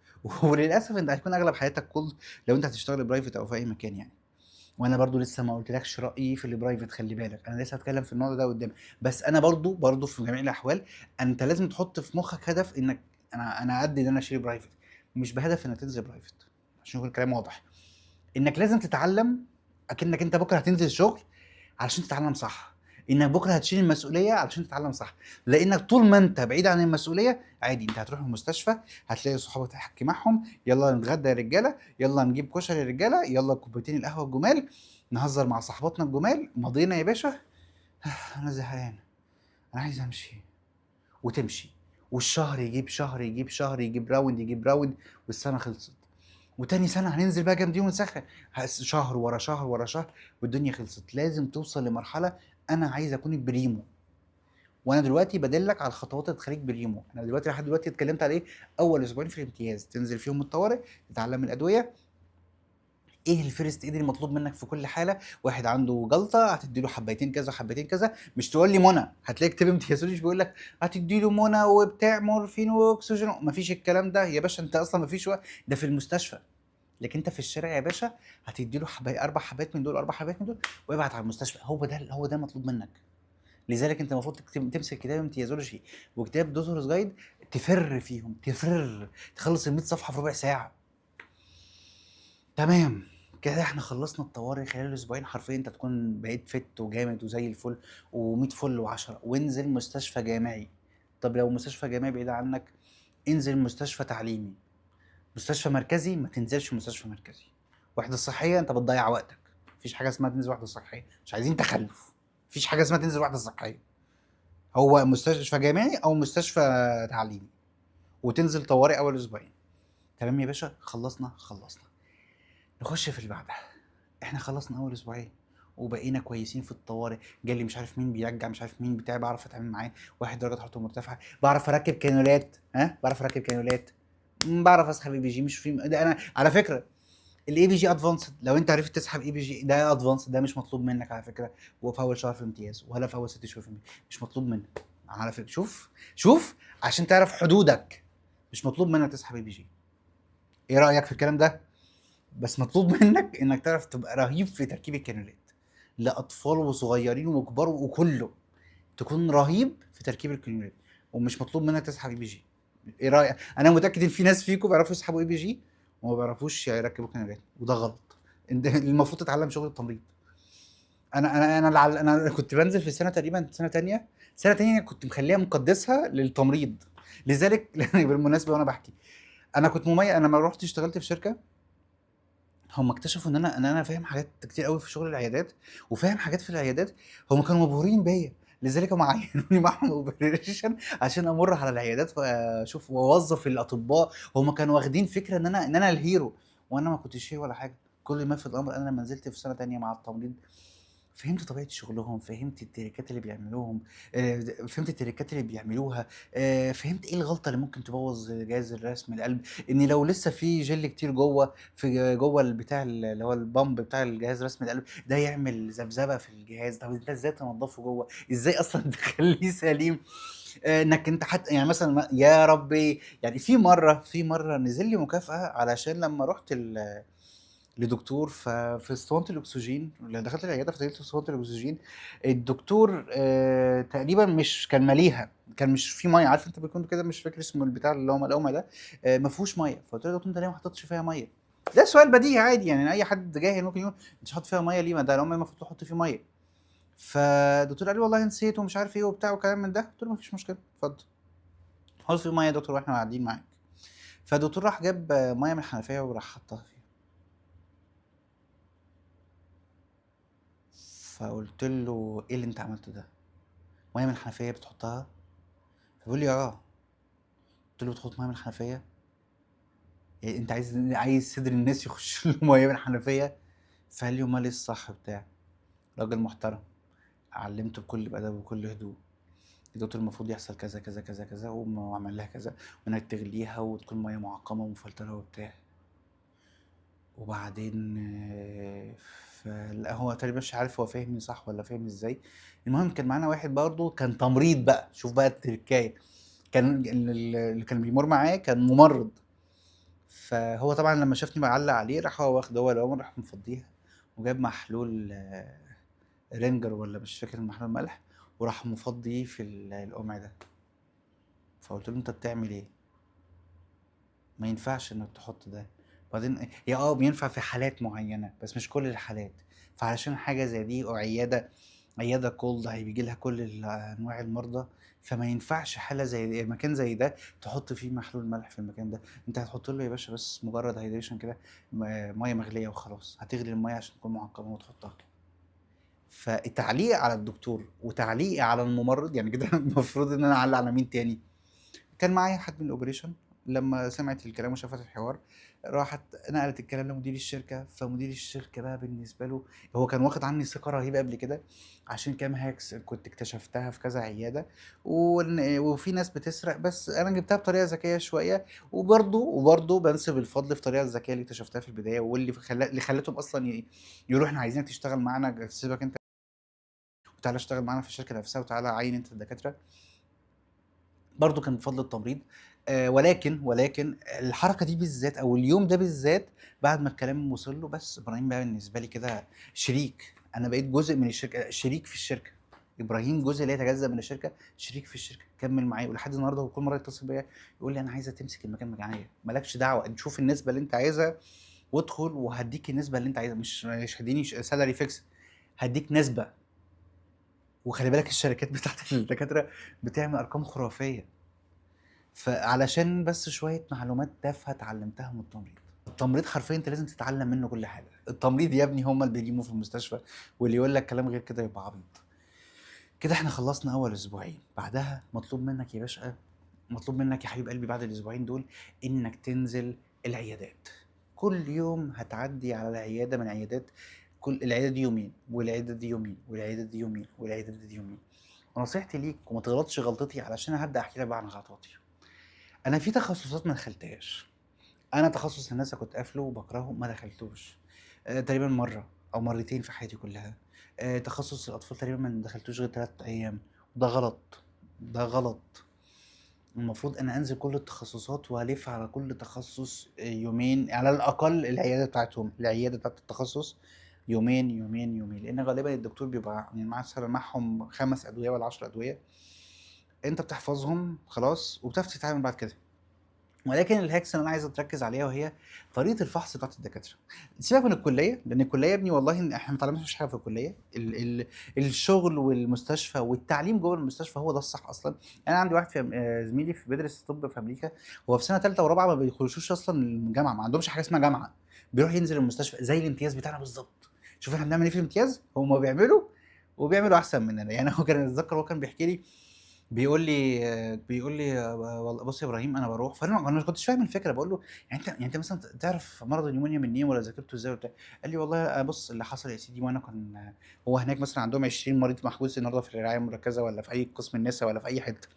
وللاسف انت هتكون اغلب حياتك كولد لو انت هتشتغل برايفت او في اي مكان يعني. وانا برضو لسه ما قلتلكش رايي في البرايفت، خلي بالك انا لسه هتكلم في الموضوع ده قدام. بس انا برضو في جميع الاحوال انت لازم تحط في مخك هدف انك، انا قد ان انا اشتري برايفت، مش بهدف انك تنزل برايفت، عشان يكون الكلام واضح. انك لازم تتعلم اكنك انت بكره هتنزل الشغل علشان تتعلم صح، انك بكره هتشيل المسؤوليه علشان تتعلم صح. لانك طول ما انت بعيد عن المسؤوليه عادي، انت هتروح المستشفى هتلاقي صحابك تحكي معهم، يلا نتغدى يا رجاله، يلا نجيب كشري يا رجاله، يلا كوبايتين القهوه الجمال، نهزر مع صاحباتنا الجمال، مضينا يا باشا. انا زهقان، انا عايز امشي، وتمشي. والشهر يجيب شهر يجيب شهر يجيب راوند يجيب راوند، والسنه خلصت. وتاني سنة هننزل بقى جامدين ونسخن، شهر ورا شهر ورا شهر والدنيا خلصت. لازم توصل لمرحلة أنا عايز أكون البريمو. وأنا دلوقتي بدلك على الخطوات اللي تخليك بريمو. أنا دلوقتي لحد دلوقتي اتكلمت على إيه؟ أول أسبوعين في الامتياز تنزل فيهم الطوارئ، تتعلم الأدوية، ايه الفيرست ايد المطلوب منك في كل حاله. واحد عنده جلطه هتدي له حبيتين كذا حبيتين كذا، مش تقول لي منى، هتلاقي كتاب امتيازولوجي بيقول لك هتدي له منى وبتاع مورفين واكسجين، مفيش الكلام ده يا باشا، انت اصلا مفيش وقت، ده في المستشفى. لكن انت في الشارع يا باشا هتدي له اربع حبات من دول، اربع حبات من دول، وابعت على المستشفى. هو ده المطلوب منك. لذلك انت المفروض تمسك كتاب امتيازولوجي وكتاب دكتورز جايد، تفر فيهم، تخلص ال 100 صفحه في ربع ساعه. تمام، كده احنا خلصنا الطوارئ. خلال اسبوعين حرفيا انت تكون بقيت فت وجامد وزي الفل و100 فل و10، وانزل مستشفى جامعي. طب لو مستشفى جامعي بعيد عنك، انزل مستشفى تعليمي. مستشفى مركزي ما تنزلش مستشفى مركزي. وحدة صحية انت بتضيع وقتك، مفيش حاجة اسمها تنزل وحدة صحية، مش عايزين تخلف، مفيش حاجة اسمها تنزل وحدة صحية. هو مستشفى جامعي او مستشفى تعليمي، وتنزل طوارئ اول اسبوعين. تمام يا باشا، خلصنا. نخش في اللي بعدها. احنا خلصنا اول اسبوعين وبقينا كويسين في الطوارئ. جالي مش عارف مين بيرجع، مش عارف مين بتاع، بعرف اتعامل معاه. واحد درجه حرارته مرتفعه، بعرف اركب كانولات. بعرف اركب كانولات. بعرف اسحب اي بي جي. مش في ده انا على فكره. الاي بي جي ادفانسد، لو انت عرفت تسحب اي بي جي ده ادفانسد، ده مش مطلوب منك على فكره. وفي اول شهر في امتياز ولا في اول 6 شهور في امتياز، مش مطلوب منك على فكره. شوف عشان تعرف حدودك، مش مطلوب منك تسحب اي بي جي. ايه رايك في الكلام ده؟ بس مطلوب منك انك تعرف تبقى رهيب في تركيب الكانولات لاطفال وصغيرين وكبار وكله. تكون رهيب في تركيب الكانولات، ومش مطلوب منك تسحب اي بي جي. ايه رايك؟ انا متاكد ان في ناس فيكم بيعرفوا يسحبوا اي بي جي وما بيعرفوش يركبوا كانولات، وده غلط. انت المفروض تتعلم شغل التمريض. انا كنت بنزل في سنه تقريبا سنه تانية كنت مخليها مقدسها للتمريض. لذلك بالمناسبه وانا بحكي، انا كنت مميز. انا لما رحت اشتغلت في شركه، هم اكتشفوا ان انا فاهم حاجات كتير قوي في شغل العيادات، وفاهم حاجات في العيادات. هم كانوا مبهورين بيا، لذلك هم عينوني معاهم اوبريشن عشان امر على العيادات واشوف واوظف الاطباء. هم كانوا واخدين فكره ان انا الهيرو، وانا ما كنتش هيرو ولا حاجه. كل ما في الامر انا لما نزلت في سنه تانية مع التمريض، فهمت طبيعة شغلهم، فهمت التريكات اللي بيعملوهم، فهمت التريكات اللي بيعملوها. فهمت ايه الغلطة اللي ممكن تبوظ جهاز الرسم القلب. ان لو لسه في جل كتير جوه البتاع اللي هو البامب بتاع الجهاز رسم القلب ده، يعمل ذبذبة في الجهاز. طب انت ازاي تنضفه جوه؟ ازاي اصلا تخليه سليم؟ انك انت حتى يعني مثلا يا ربي، يعني في مرة نزل لي مكافأة علشان لما رحت لدكتور في اسطوانة الأكسجين. لما دخلت العيادة فتحت اسطوانة الأكسجين، الدكتور تقريبا مش كان ماليها، كان مش في ميه. عارف انت بيكون كده، مش فاكر اسمه البتاع اللي هو ملقومه ده، ما فيهوش ميه. فقلت له يا دكتور انت ليه ما حطيتش فيها ميه؟ ده سؤال بديهي عادي يعني، اي حد جاهل ممكن يقول انت مش حاطط فيها ميه ليه؟ ما ده لو المفروض تحط فيه ميه. فالدكتور قال لي والله نسيت ومش عارف ايه وبتاع وكلام من ده. قلت له مفيش مشكله، اتفضل حط فيه ميه يا دكتور واحنا قاعدين معاك. فالدكتور راح جاب ميه من الحنفيه وراح حطها فيها. فقلت له ايه اللي انت عملته ده؟ ميه من الحنفيه بتحطها؟ فبيقول لي اه. قلت له بتحط ميه من الحنفيه؟ يعني انت عايز صدر الناس يخش له ميه من الحنفيه؟ فقال لي امال ايه الصح بتاع. راجل محترم، علمته بكل ادب وبكل هدوء. الدكتور المفروض يحصل كذا كذا كذا كذا، وعمل لها كذا، وانك تغليها وتكون ميه معقمه ومفلتره وبتاع. وبعدين فلا هو تقريبا مش عارف هو فاهمني صح ولا فاهم ازاي. المهم كان معانا واحد برضه كان تمريض بقى، شوف بقى التركايه. كان اللي كان بيمر معاه كان ممرض. فهو طبعا لما شافني بعلق عليه، راح هو واخد هو الأول راح مفضيها، وجاب محلول رينجر ولا مش فاكر محلول ملح، وراح مفضيه في القمع ده. فقلت له انت بتعمل ايه؟ ما ينفعش انك تحط ده. بعدين هي بينفع في حالات معينة بس مش كل الحالات. فعلشان حاجة زي دي او عيادة كولد هيجي لها كل انواع المرضى، فما ينفعش حالة زي دي، مكان زي ده تحط فيه محلول ملح في المكان ده. انت هتحط له يا باشا بس مجرد هيدريشن كده، ميه مغلية وخلاص. هتغلي الميه عشان تكون معقمة وتحطها. فالتعليق على الدكتور وتعليقي على الممرض يعني كده المفروض ان انا اعلق على مين تاني؟ كان معايا حد من الاوبريشن، لما سمعت الكلام وشافت الحوار راحت نقلت الكلام لمدير الشركه. فمدير الشركه بقى بالنسبه له، هو كان واخد عني ثقه رهيبه قبل كده عشان كام هاكس كنت اكتشفتها في كذا عياده، وفي ناس بتسرق، بس انا جبتها بطريقه ذكيه شويه. وبرضه بنسب الفضل في الطريقه الذكيه اللي اكتشفتها في البدايه، اللي خلتهم اصلا يروحوا احنا عايزينك تشتغل معانا، سيبك انت وتعالى اشتغل معانا في الشركه نفسها، وتعالى عين انت الدكاتره. برضه كان بفضل التمريض. ولكن الحركه دي بالذات او اليوم ده بالذات، بعد ما الكلام وصل له، بس ابراهيم بقى بالنسبه لي كده شريك. انا بقيت جزء من الشركه، شريك في الشركه. ابراهيم جزء لا يتجزأ من الشركه، شريك في الشركه، كمل معايا. ولحد النهارده هو كل مره يتصل بيا يقول لي انا عايزه تمسك المكان معايا، مالكش دعوه، انت شوف النسبه اللي انت عايزها وادخل وهديك النسبه اللي انت عايزها. مش هديني سالري فيكس، هديك نسبه. وخلي بالك الشركات بتاعت الدكاتره بتعمل ارقام خرافيه. فعلشان بس شوية معلومات تافهة اتعلمتها من التمريض. التمريض حرفيا انت لازم تتعلم منه كل حاجة. التمريض يا ابني هم اللي بيجيبوا في المستشفى، واللي يقول لك كلام غير كده يبقى عبيط. كده احنا خلصنا اول اسبوعين. بعدها مطلوب منك يا باشا، مطلوب منك يا حبيب قلبي بعد الاسبوعين دول انك تنزل العيادات. كل يوم هتعدي على العياده من عيادات، كل العياده دي يومين والعياده دي يومين والعياده دي يومين والعياده دي يومين. ونصيحتي ليك وما تغلطش غلطتي، علشان أنا هبدا احكي لك بقى عن غلطاتي. انا في تخصصات ما دخلتهاش. انا تخصص الهندسه كنت قافله وبكرهه، ما دخلتوش تقريبا مره او مرتين في حياتي كلها. تخصص الاطفال تقريبا ما دخلتوش غير 3 ايام. وده غلط، ده غلط. المفروض انا انزل كل التخصصات والف على كل تخصص يومين على الاقل. العياده بتاعتهم، العياده بتاعت التخصص يومين يومين يومين، لان غالبا الدكتور بيبقى يعني مثلا معهم 5 ادويه ولا 10 ادويه، انت بتحفظهم خلاص وبتعرف تتعامل بعد كده. ولكن الهاكس اللي انا عايز تركز عليها وهي طريقه الفحص بتاعت الدكاتره. سيبك من الكليه، لان الكليه يا ابني والله إن احنا ما اتعلمناش حاجه في الكليه. الشغل والمستشفى والتعليم جوه المستشفى هو ده الصح اصلا. انا عندي واحد في زميلي في بيدرس طب في امريكا، هو في سنه ثالثه ورابعه ما بيخشوش اصلا الجامعه، ما عندهمش حاجه اسمها جامعه. بيروح ينزل المستشفى زي الامتياز بتاعنا بالظبط. شوف احنا بنعمل ايه في الامتياز، هم بيعملوا وبيعملوا احسن مننا. يعني هو كان اتذكر، هو كان بيحكي لي، بيقول لي والله بص يا ابراهيم انا بروح، فانا ما كنتش فاهم الفكره. بقول له يعني انت مثلا تعرف مرض النيمونيا منين ولا ذاكرته ازاي وبتاع؟ قال لي والله بص اللي حصل يا سيدي، وانا كان هو هناك مثلا عندهم 20 مريض محجوز النهارده في الرعايه المركزه ولا في اي قسم النساء ولا في اي حته.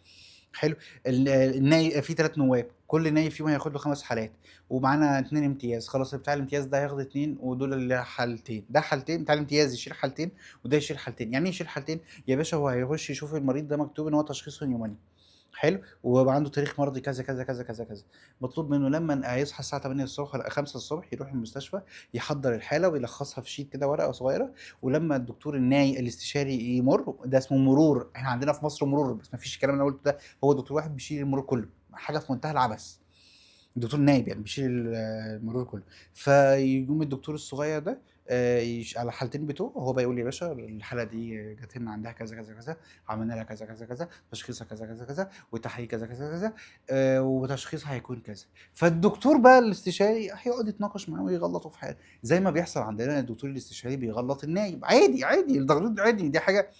حلو. الناي في 3 نواب، كل نايب فيهم هياخد له 5 حالات، ومعانا 2 امتياز. خلاص بتاع الامتياز ده هياخد 2، ودول اللي حالتين، ده حالتين. بتاع الامتياز يشيل حالتين وده يشيل حالتين. يعني ايه يشيل حالتين؟ يا باشا هو هيخش يشوف المريض ده مكتوب ان هو تشخيصه نيومونيا، حلو، ويبقى عنده تاريخ مرضي كذا كذا كذا كذا كذا. مطلوب منه لما هيصحى الساعه 8 الصبح ولا 5 الصبح يروح المستشفى، يحضر الحاله ويلخصها في شيت كده، ورقه صغيره. ولما الدكتور الناي الاستشاري يمر، ده اسمه مرور، احنا عندنا في مصر مرور بس ما فيش الكلام اللي انا قلته ده. هو دكتور واحد بيشيل المرور كله، حاجه في منتهى العبث. الدكتور نايب يعني بيشيل المرور كله. فيقوم الدكتور الصغير ده على الحالتين بتوعه هو بقى يقول لي يا باشا الحاله دي جات لنا عندها كذا كذا كذا، عملنا لها كذا كذا كذا، تشخيصها كذا كذا كذا، وتحليل كذا كذا كذا، وتشخيصها هيكون كذا. فالدكتور بقى الاستشاري هيقعد يتناقش معاه ويغلطه في حاجه، زي ما بيحصل عندنا الدكتور الاستشاري بيغلط النايب. عادي عادي، التغليط عادي، دي حاجه،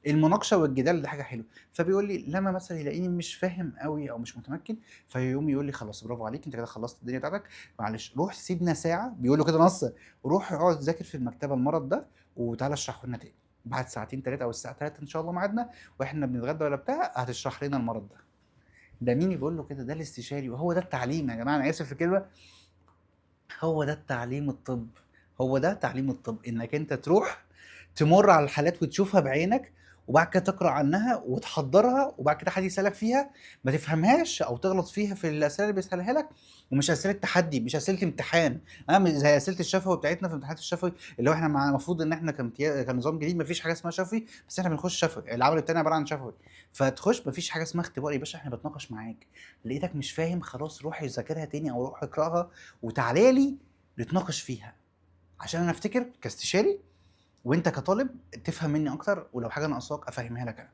المناقشه والجدال ده حاجه حلوه. فبيقول لي لما مثلا يلاقيني مش فاهم قوي او مش متمكن، فيقوم يقول لي خلاص برافو عليك انت كده خلصت الدنيا بتاعتك، معلش روح سيبنا ساعه، بيقول له كده نص، روح اقعد ذاكر في المكتبه المرض ده وتعالى اشرحه لنا تاني بعد ساعتين ثلاثه، او الساعه 3 ان شاء الله ميعادنا، واحنا بنتغدى ولا بتاع هتشرح لنا المرض ده. ده مين بيقول له كده؟ ده الاستشاري. وهو ده التعليم يا جماعه، انا اسف في الكلمه، هو ده التعليم الطب. هو ده تعليم الطب، انك انت تروح تمر على الحالات وتشوفها بعينك، وبعد كده تقرا عنها وتحضرها، وبعد كده حد يسالك فيها ما تفهمهاش او تغلط فيها في الاسئله اللي بيسالها لك. ومش اسئله تحدي، مش اسئله امتحان. مش زي اسئله الشفوي بتاعتنا في امتحانات الشفوي، اللي هو احنا المفروض ان احنا كنظام جديد ما فيش حاجه اسمها شفوي، بس احنا بنخش شفوي، العمل التاني عباره عن شفوي. فتخش ما فيش حاجه اسمها اختبار يا باشا، احنا بنتناقش معاك. لقيتك مش فاهم خلاص روح ذاكرها تاني او روح اقراها وتعالى لي نتناقش فيها، عشان انا افتكر كاستشاري وانت كطالب تفهم مني اكتر، ولو حاجه ناقصاك افهمها لك انا.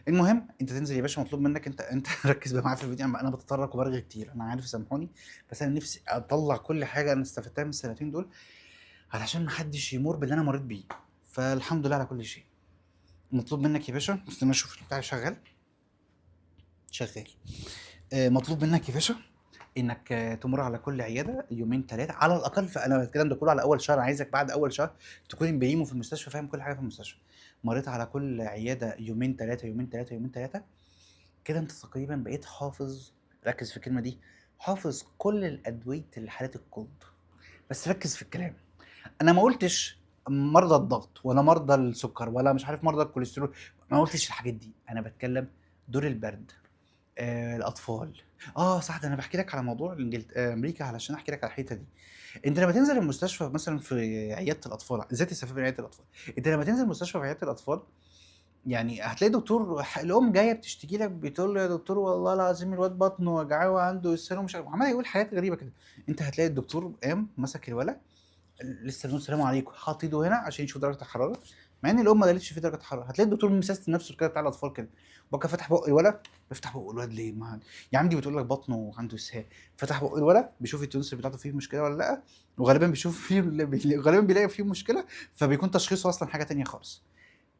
المهم انت تنزل يا باشا، مطلوب منك انت ركز بقى معايا في الفيديو، انا بتطرق وبرغي كتير انا عارف سامحوني، بس انا نفسي اطلع كل حاجه انا استفدتها من السنتين دول، علشان محدش يمر باللي انا مريت بيه. فالحمد لله على كل شيء. مطلوب منك يا باشا، استنى اشوف بتاعي شغال. شغال. مطلوب منك يا باشا انك تمر على كل عياده يومين ثلاثه على الاقل. فانا الكلام ده كله على اول شهر، عايزك بعد اول شهر تكون بريمو في المستشفى، فاهم كل حاجه في المستشفى. مريت على كل عياده يومين ثلاثه يومين ثلاثه يومين ثلاثه، كده انت تقريبا بقيت حافظ. ركز في الكلمه دي، حافظ كل الادويه لحالات الكولد. بس ركز في الكلام، انا ما قلتش مرضى الضغط ولا مرضى السكر ولا مش عارف مرضى الكوليسترول، ما قلتش الحاجات دي. انا بتكلم دور البرد، الأطفال. صح، ده أنا باحكي لك على موضوع أمريكا علشان أحكي لك على الحتّة دي. أنت لمّا تنزل المستشفى مثلًا في عيادة الأطفال، ازاي تستفيد من عيادة الأطفال؟ أنت لمّا تنزل المستشفى في عيادة الأطفال، يعني هتلاقي دكتور الأم جاية بتشتكي لك بتقول له: "يا دكتور والله العظيم الواد بطنه وجعاه وعنده إسهال ومش عارف"، وعمّال يقول حاجات غريبة كده. أنت هتلاقي الدكتور قام مسك الولد، لسه بنقول السلام عليكم، حاط ايده هنا عشان يشوف درجه الحراره، مع ان الام ما قالتش في درجه حراره. هتلاقي الدكتور مسست نفسه كده بتاع الاطفال كده، وبقى فتح بق الولد، بيفتح بق الولد ليه؟ ما يا عم دي بتقول لك بطنه وعنده اسهال. فتح بق الولد بيشوف التونسل بتاعته فيه مشكله ولا لا، وغالبا بيشوف فيه غالبا بيلاقي فيه مشكله، فبيكون تشخيصه اصلا حاجه تانية خالص.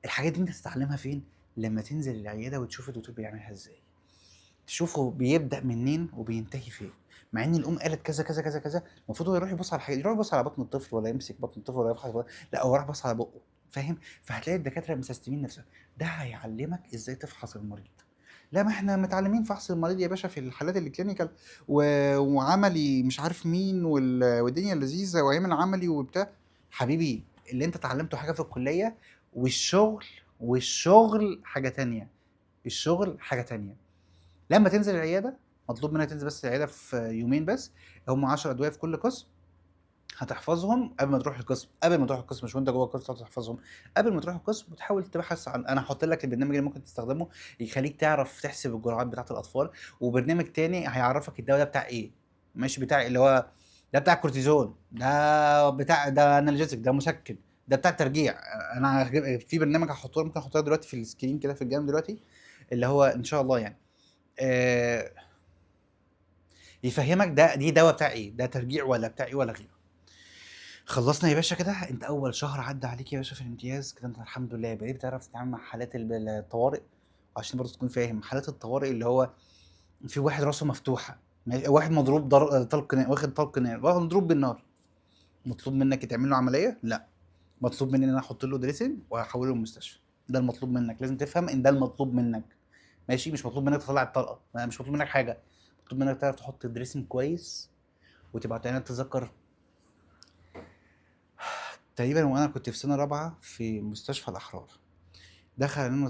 الحاجات دي انت تتعلمها فين؟ لما تنزل العياده وتشوف الدكتور بيعملها ازاي، تشوفه بيبدأ منين وبينتهي فين. مع ان الام قالت كذا كذا كذا كذا، المفروض هو يروح يبص على الحاجه، يروح يبص على بطن الطفل ولا يمسك بطن الطفل ولا يفحص لا هو راح بص على بقه. فاهم؟ فهتلاقي الدكاتره مسستمين نفسهم. ده هيعلمك ازاي تفحص المريض. لا ما احنا متعلمين فحص المريض يا باشا في الحالات الكلينيكال وعملي مش عارف مين والدنيا اللذيذه وايام العملي وبتاع. حبيبي اللي انت اتعلمته حاجه في الكليه، والشغل حاجه تانية. الشغل حاجه تانية. لما تنزل العياده، مطلوب منك تنزل بس العياده في يومين بس، هم 10 ادويه في كل قسم، هتحفظهم قبل ما تروح القسم. قبل ما تروح القسم، مش وانت جوه القسم تحفظهم، قبل ما تروح القسم وتحاول تبحث عن، انا هحط لك البرنامج اللي ممكن تستخدمه يخليك تعرف تحسب الجرعات بتاعه الاطفال، وبرنامج تاني هيعرفك الدواء ده بتاع ايه. ماشي؟ بتاع اللي هو ده بتاع الكورتيزون، ده بتاع ده انالجيزك، ده مسكن، ده بتاع الترجيع. انا في برنامج هحطه لك، ممكن احطه لك دلوقتي في السكرين كده في الجنب دلوقتي، اللي هو ان شاء الله يعني آه يفهمك ده دي دواء بتاع ايه، ده ترجيع ولا بتاع ايه ولا غيره. خلصنا يا باشا كده. انت اول شهر عدى عليك يا باشا في الامتياز كده، انت الحمد لله بقيت بتعرف تتعامل مع حالات الطوارئ. وعشان برضه تكون فاهم، حالات الطوارئ اللي هو في واحد راسه مفتوحه، واحد مضروب طلق نار، واخد طلق نار، واحد مضروب بالنار، مطلوب منك تعمل له عمليه؟ لا، مطلوب مني ان انا احط له دريسنج واحوله المستشفى. ده المطلوب منك، لازم تفهم ان ده المطلوب منك. ماشي؟ مش مطلوب منك تطلع الطلقه، مش مطلوب منك حاجه، مطلوب منك تعرف تحط دريسنج كويس وتبقى تعالى تتذكر. تقريبا وانا كنت في سنه رابعه في مستشفى الاحرار، دخل علينا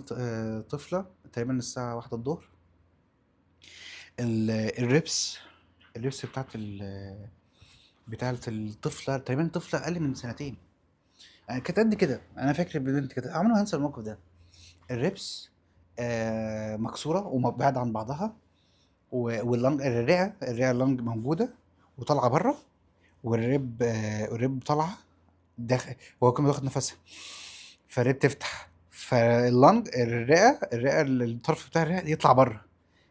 طفله تقريبا الساعه واحدة الظهر. الريبس، الريبس بتاعت الطفله، تقريبا طفله اقل من سنتين، يعني كانت قد كده، انا فاكر البنت كده، عمري ما هنسى الموقف ده. الريبس مكسوره ومبعد عن بعضها، واللنج الرئه اللنج موجوده وطالعه بره، الريب طالعه داخل، هو كان بياخد نفسها، فالرئه تفتح، فاللنج الرئه الطرف بتاع الرئه يطلع بره،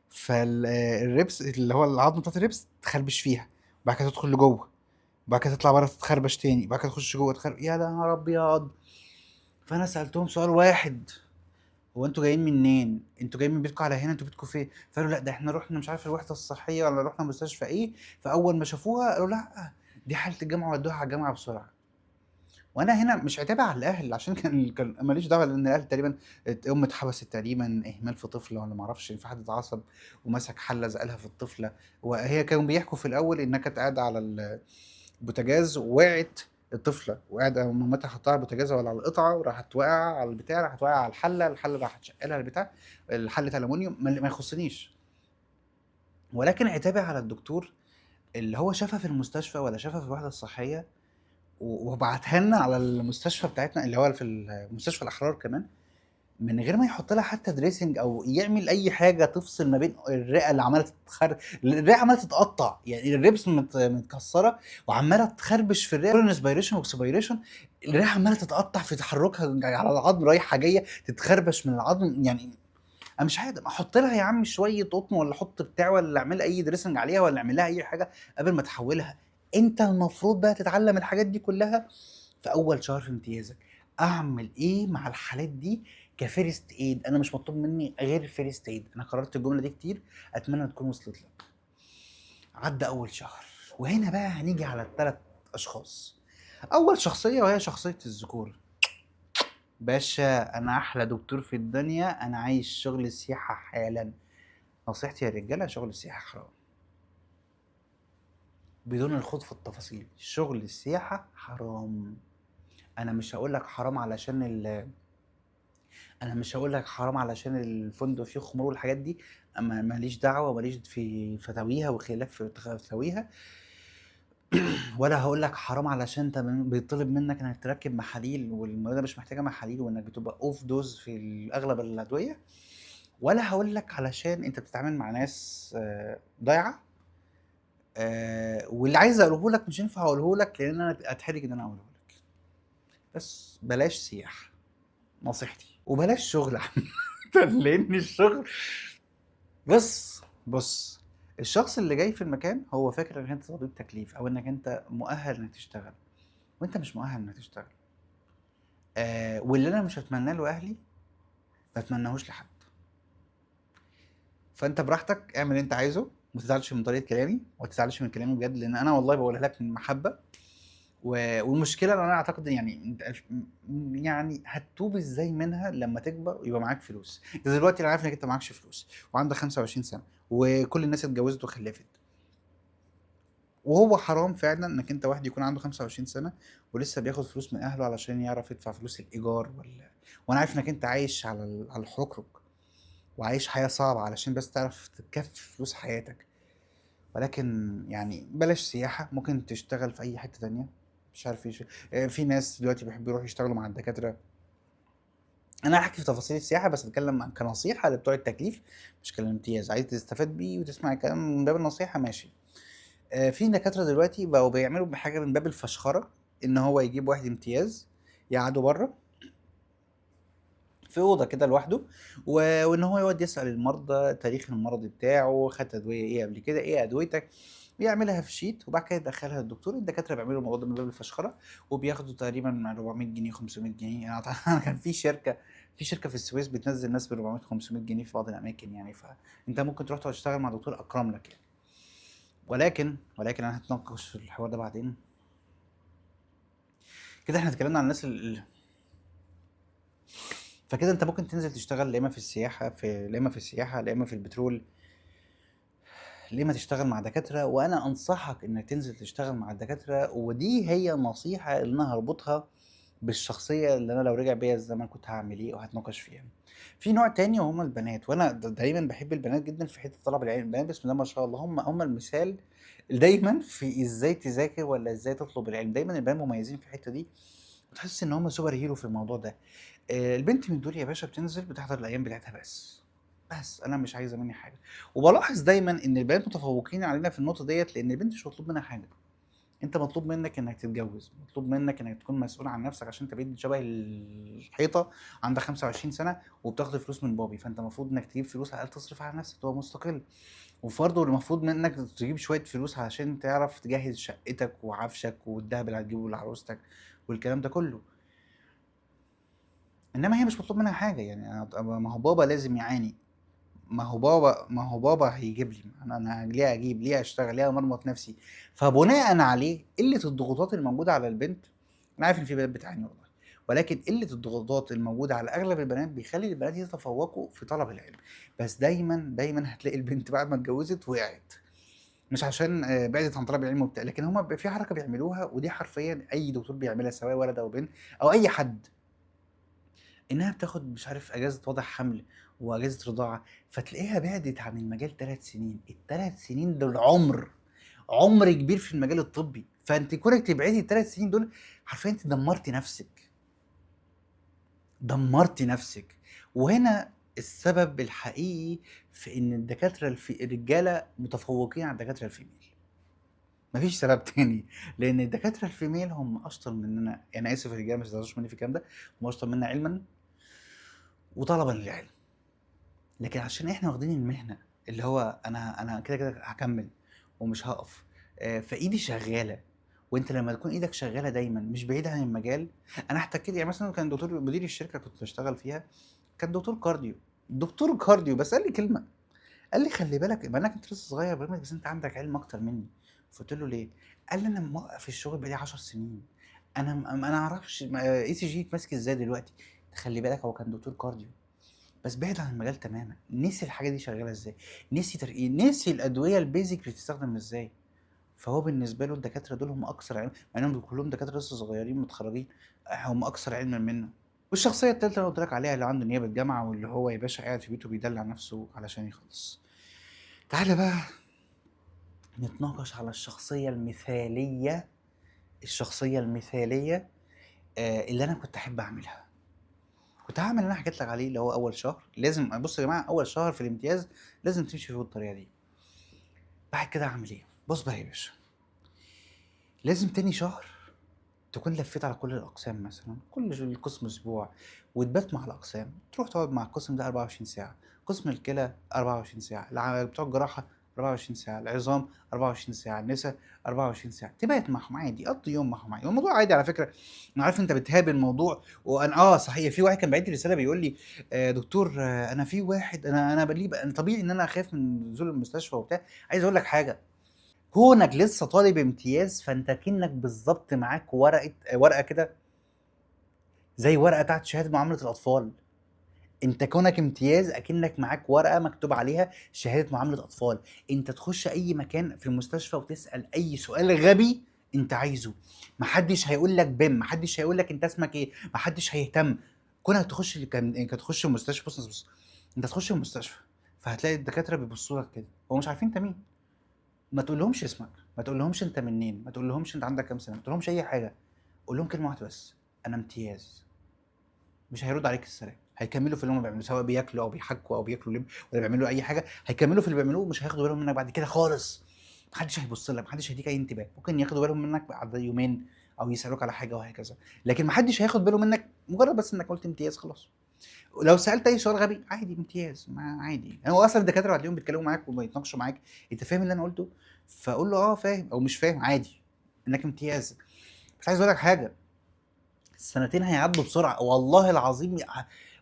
فالريبس اللي هو العظم بتاعت الريبس تخربش فيها، وبعد كده تدخل لجوه، وبعد كده تطلع بره تتخربش تاني، وبعد كده تخش جوه يا نهار ابيض. فانا سالتهم سؤال واحد: هو انتوا جايين منين؟ انتوا جايين من بيتكم على هنا؟ انتوا بيتكم فين؟ فقالوا لا ده احنا رحنا مش عارف الوحده الصحيه ولا رحنا مستشفى ايه. فاول ما شافوها قالوا لا دي حاله الجامعه، ودوها على الجامعه بسرعه. وانا هنا مش عتابة على الاهل، عشان كان ماليش دعوه، لان الاهل تقريبا ام اتحبست تقريبا اهمال في طفله، ولا ما اعرفش، في حد اتعصب ومسك حله زقلها في الطفله. وهي كانوا بيحكوا في الاول انها كانت قاعده على البوتاجاز ووقعت الطفله، وقاعده مامتها حطها على البوتاجاز ولا على القطعه، وراحت واقعه على البتاع، راحت واقعه على الحله راحت شقلها البتاع، الحله الومنيوم، ما يخصنيش. ولكن عتابي على الدكتور اللي هو شافها في المستشفى ولا شافها في الوحده الصحيه وبعتها لنا على المستشفى بتاعتنا اللي هو في مستشفى الاحرار كمان، من غير ما يحط لها حتى دريسنج او يعمل اي حاجه تفصل ما بين الرئه اللي عماله الرئه عماله تتقطع، يعني الريبس متكسره وعماله تخربش في الرئه، انسبيريشن واكسبيريشن، الرئه عماله تتقطع في تحركها على العظم رايحه جايه، تتخربش من العظم يعني. انا مش عارف احط لها يا عم شويه قطن، ولا احط بتاع، ولا اعمل اي دريسنج عليها، ولا اعمل لها اي حاجه قبل ما تحولها. انت المفروض بقى تتعلم الحاجات دي كلها في اول شهر في امتيازك. اعمل ايه مع الحالات دي كفيرست ايد؟ انا مش مطلوب مني غير فيرست ايد. انا قررت الجمله دي كتير، اتمنى تكون وصلت لك. عدى اول شهر، وهنا بقى هنيجي على الثلاث اشخاص. اول شخصيه وهي شخصيه الذكور. باشا انا احلى دكتور في الدنيا، انا عايز شغل السياحه حالا. نصيحتي يا رجاله، شغل السياحه حرام. بدون الخوض في التفاصيل، شغل السياحه حرام. انا مش هقول لك حرام علشان انا مش هقول لك حرام علشان الفندق فيه خمور والحاجات دي، اما ماليش دعوه، ماليش في فتاويها وخلاف في فتاويها. ولا هقول لك حرام علشان انت بيطلب منك انك تركب محاليل والمريضه مش محتاجه محاليل، وانك بتبقى اوف دوز في اغلب الادويه. ولا هقول لك علشان انت بتتعامل مع ناس ضايعه. واللي عايز اقوله لك مش ينفع اقوله لك، لان انا اتحرج ان انا اقوله لك. بس بلاش سياحه، نصيحتي، وبلاش شغل عامة، لان الشغل، بص، الشخص اللي جاي في المكان هو فاكر انك انت طبيب تكليف، او انك انت مؤهل انك تشتغل، وانت مش مؤهل انك تشتغل. واللي انا مش هتمناه له اهلي ما اتمناهوش لحد. فانت براحتك اعمل اللي انت عايزه، وما تزعلش من طريقه كلامي، وما تزعلش من كلامي بجد، لان انا والله بقولها لك من محبه. والمشكله ان انا اعتقد يعني يعني هتتوب ازاي منها لما تكبر ويبقى معاك فلوس. انت دلوقتي انا عارف انك انت معكش فلوس وعندك 25 سنه وكل الناس اتجوزت وخلفت، وهو حرام فعلا انك انت واحد يكون عنده 25 سنه ولسه بياخد فلوس من اهله علشان يعرف يدفع فلوس الايجار وانا عارف انك انت عايش على الحكرك وعايش حياه صعبه علشان بس تعرف تكفي فلوس حياتك. ولكن يعني بلاش سياحه، ممكن تشتغل في اي حته تانية. مش عارف ايش. في ناس دلوقتي بيحبوا يروحوا يشتغلوا مع الدكاتره. انا هحكي في تفاصيل السياحه بس اتكلم كنصيحه لبتوع التكليف، مش كالامتياز. عايز تستفاد بيه وتسمع الكلام من باب النصيحه ماشي. في دكاترة دلوقتي بقوا بيعملوا بحاجة من باب الفشخرة، إن هو يجيب واحد امتياز يقعده بره في أوضة كده لوحده، وإن هو يقعد يسأل المرضى تاريخ المرض بتاعه، خدت أدوية إيه قبل كده، إيه أدويتك، ويعملها في شيت وبعد كده يدخلها للدكتور. الدكاترة بيعملوا الموضوع ده من باب الفشخرة وبياخدوا تقريبا 400 جنيه 500 جنيه. يعني أنا كان في شركة في السويس بتنزل ناس ب 400 500 جنيه في بعض الأماكن يعني. فأنت ممكن تروح تقعد تشتغل مع دكتور أكرم لك يعني. ولكن انا هتناقش في الحوار ده بعدين. كده احنا اتكلمنا عن الناس فكده انت ممكن تنزل تشتغل لا اما في السياحه، لا اما في البترول، لا اما تشتغل مع دكاتره. وانا انصحك انك تنزل تشتغل مع الدكاتره، ودي هي النصيحه اللي انا هربطها بالشخصيه اللي انا لو رجع بيا الزمن كنت هعمل ايه وهتناقش فيها. في نوع تاني وهم البنات، وانا دايما بحب البنات جدا في حته طلب العلم. البنات بسم الله ما شاء الله هم المثال دايما في ازاي تذاكر ولا ازاي تطلب العلم. دايما البنات مميزين في الحته دي وتحس ان هم سوبر هيرو في الموضوع ده. البنت من دول يا باشا بتنزل بتحضر الايام بتاعتها بس انا مش عايزه مني حاجه. وبلاحظ دايما ان البنات متفوقين علينا في النقطه ديت، لان البنت مش مطلوب منها حاجه. انت مطلوب منك انك تتجوز، مطلوب منك انك تكون مسؤول عن نفسك عشان انت بقيت شبه الحيطه عندك 25 سنه وبتاخد فلوس من بابي. فانت المفروض انك تجيب فلوس على الاقل تصرف على نفسك تبقى مستقل. وبرضه المفروض منك تجيب شويه فلوس عشان تعرف تجهز شقتك وعفشك والدهب اللي هتجيبه لعروستك والكلام ده كله. انما هي مش مطلوب منها حاجه يعني. ما هو بابا لازم يعاني. ما هو بابا هيجيب لي. انا ليه اجيب، ليه اشتغل، ليه امرمط نفسي؟ فبناء عليه قله الضغوطات الموجوده على البنت. انا عارف ان في بنات بتعاني والله، ولكن قله الضغوطات الموجوده على اغلب البنات بيخلي البنات يتفوقوا في طلب العلم. بس دايما هتلاقي البنت بعد ما اتجوزت وقعت. مش عشان بعدت عن طلب العلم وبتاع، لكن هما في حركه بيعملوها ودي حرفيا اي دكتور بيعملها سواء ولد او بنت او اي حد. إنها بتاخد مش عارف أجازة وضع حمل وأجازة رضاعة، فتلاقيها بعدت عن المجال 3 سنين. ال3 سنين دول عمر كبير في المجال الطبي. فأنتِ كونِك تبعدي ال3 سنين دول حرفيًا أنتِ دمّرتِ نفسِك. وهنا السبب الحقيقي في إن الدكاترة الرجالة متفوقين على الدكاترة الفيميل. ما فيش سبب تاني، لإن الدكاترة الفيميل هم أشطر مننا. أنا آسف الرجالة ما تزعلوش مني في الكلام ده، هم أشطر منا علمًا وطلبًا للعلم. لكن عشان إحنا واخدين المهنة اللي هو أنا كده هاكمّل ومش هاقف. فإيدي شغّالة. وأنت لمّا تكون إيدك شغّالة دايمًا مش بعيد عن المجال. أنا احتكيت يعني مثلًا كان دكتور مدير الشركة كنت باشتغل فيها كان دكتور كارديو بس قال لي كلمة. قال لي: "خلّي بالك بما إنّك أنت لسه صغير برغم بس أنت عندك علم أكتر منّي." فقُلت له: "ليه؟" قال لي: "أنا موقّف الشغل بقى لي 10 سنين. أنا ما أعرفش ECG يتمسك إزاي دلوقتي." خلّي بالك هو كان دكتور كارديو. بس بعد عن المجال تمامًا، نسي الحاجة دي شغالة إزاي، نسي الأدوية الbasic بتستخدم إزاي. فهو بالنسبة له الدكاترة دول هم أكثر علمًا، مع إنهم كلّهم دكاترة لسه صغيرين متخرّجين، هم أكثر علمًا منه. والشخصية التالتة اللي أنا قُلت لك عليها اللي عنده نيابة جامعة واللي هو يا باشا قاعد في بيته بيدلّع نفسه علشان يخلّص. تعالَ بقى نتناقش على الشخصية المثالية اللي أنا كنت أحب أعملها. كنت هاعمل اللي أنا حكيت لك عليه اللي هو أول شهر لازم بُصّوا يا جماعة، أول شهر في الامتياز لازم تمشي فيه بالطريقة دي. بعد كده هاعمل إيه؟ بُص بقى يا باشا، لازم تاني شهر تكون لفّيت على كل الأقسام مثلًا، كل قسم أسبوع وتبات مع الأقسام. تروح تقعد مع القسم ده 24 ساعة، قسم الكلى 24 ساعة، بتوع الجراحة 24 ساعه، العظام 24 ساعه، النسا 24 ساعه، تبات معاهم عادي، قضي يوم معاهم عادي، الموضوع عادي على فكره. انا عارف انت بتهاب الموضوع، وانا صحيح في واحد كان باعت لي رساله بيقول لي دكتور، انا في واحد، انا بليه بقى طبيعي ان انا اخاف من نزول المستشفى وبتاع. عايز اقول لك حاجه، كونك لسه طالب امتياز فانت كأنك بالظبط معاك ورقه كده، زي ورقه بتاعت شهاده معامله الاطفال. انت كونك امتياز اكنك معاك ورقه مكتوب عليها شهاده معامله اطفال. انت تخش اي مكان في المستشفى وتسال اي سؤال غبي انت عايزه، محدش هيقول لك بم، محدش هيقول لك انت اسمك ايه، محدش هيهتم. كونك تخش كان تخش المستشفى، بص انت تخش المستشفى فهتلاقي الدكاتره بيبصوا لك كده، هو مش عارفين انت مين. ما تقولهمش اسمك، ما تقولهمش انت منين، ما تقولهمش انت عندك كام سنه، ما تقولهمش اي حاجه. قول لهم كلمه واحده بس: انا امتياز. مش هيرد عليك السلام، هيكملوا في اللي هم بيعملوه، سواء بياكلوا او بيحكوا او بياكلوا لب ولا بيعملوا اي حاجه، هيكملوا في اللي بيعملوه، مش هياخدوا بالهم منك بعد كده خالص. محدش هيبص لك، محدش هيديك اي انتباه، ممكن ياخدوا بالهم منك بعد يومين او يسالوك على حاجه وهكذا، لكن محدش هياخد باله منك مجرد بس انك قلت امتياز خلاص. لو سالت اي سؤال غبي عادي امتياز، ما عادي، هو اصلا الدكاتره هتلاقيهم بيتكلموا معاك وبيتناقشوا معاك: انت فاهم اللي انا قلته؟ فاقول له اه فاهم، او مش فاهم عادي، انك امتياز. بس عايز اقول لك حاجه، السنتين هيعدوا بسرعه والله العظيم،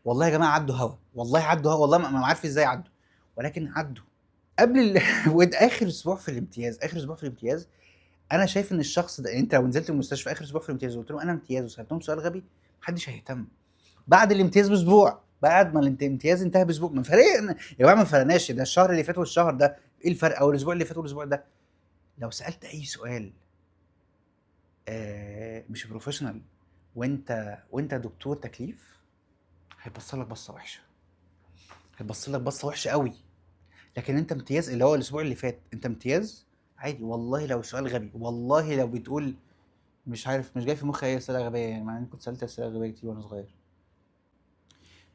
والله يا جماعه عدوا هوا، والله عدوا هوا، والله ما عارف ازاي عدوا، ولكن عدوا. قبل وده اخر اسبوع في الامتياز، اخر اسبوع في الامتياز، انا شايف ان الشخص ده، يعني انت لو نزلت المستشفى اخر اسبوع في الامتياز وقلت له انا امتياز وسالتهم سؤال غبي، محدش هيهتم. بعد الامتياز باسبوع، بعد ما الامتياز انتهى باسبوع، ما فرق يا جماعه، ما فرقناش، ده الشهر اللي فات والشهر ده، ايه الفرق؟ او الاسبوع اللي فات والاسبوع ده. لو سالت اي سؤال مش بروفيشنال، وانت دكتور تكليف، هيبص لك بصه وحشه، هيبص لك بصه وحشه قوي. لكن انت امتياز، اللي هو الاسبوع اللي فات انت امتياز عادي، والله لو سؤال غبي، والله لو بتقول مش عارف، مش جاي في مخي اي اسئله غبيه، يعني مع اني كنت سالت اسئله غبيه كتير وانا صغير،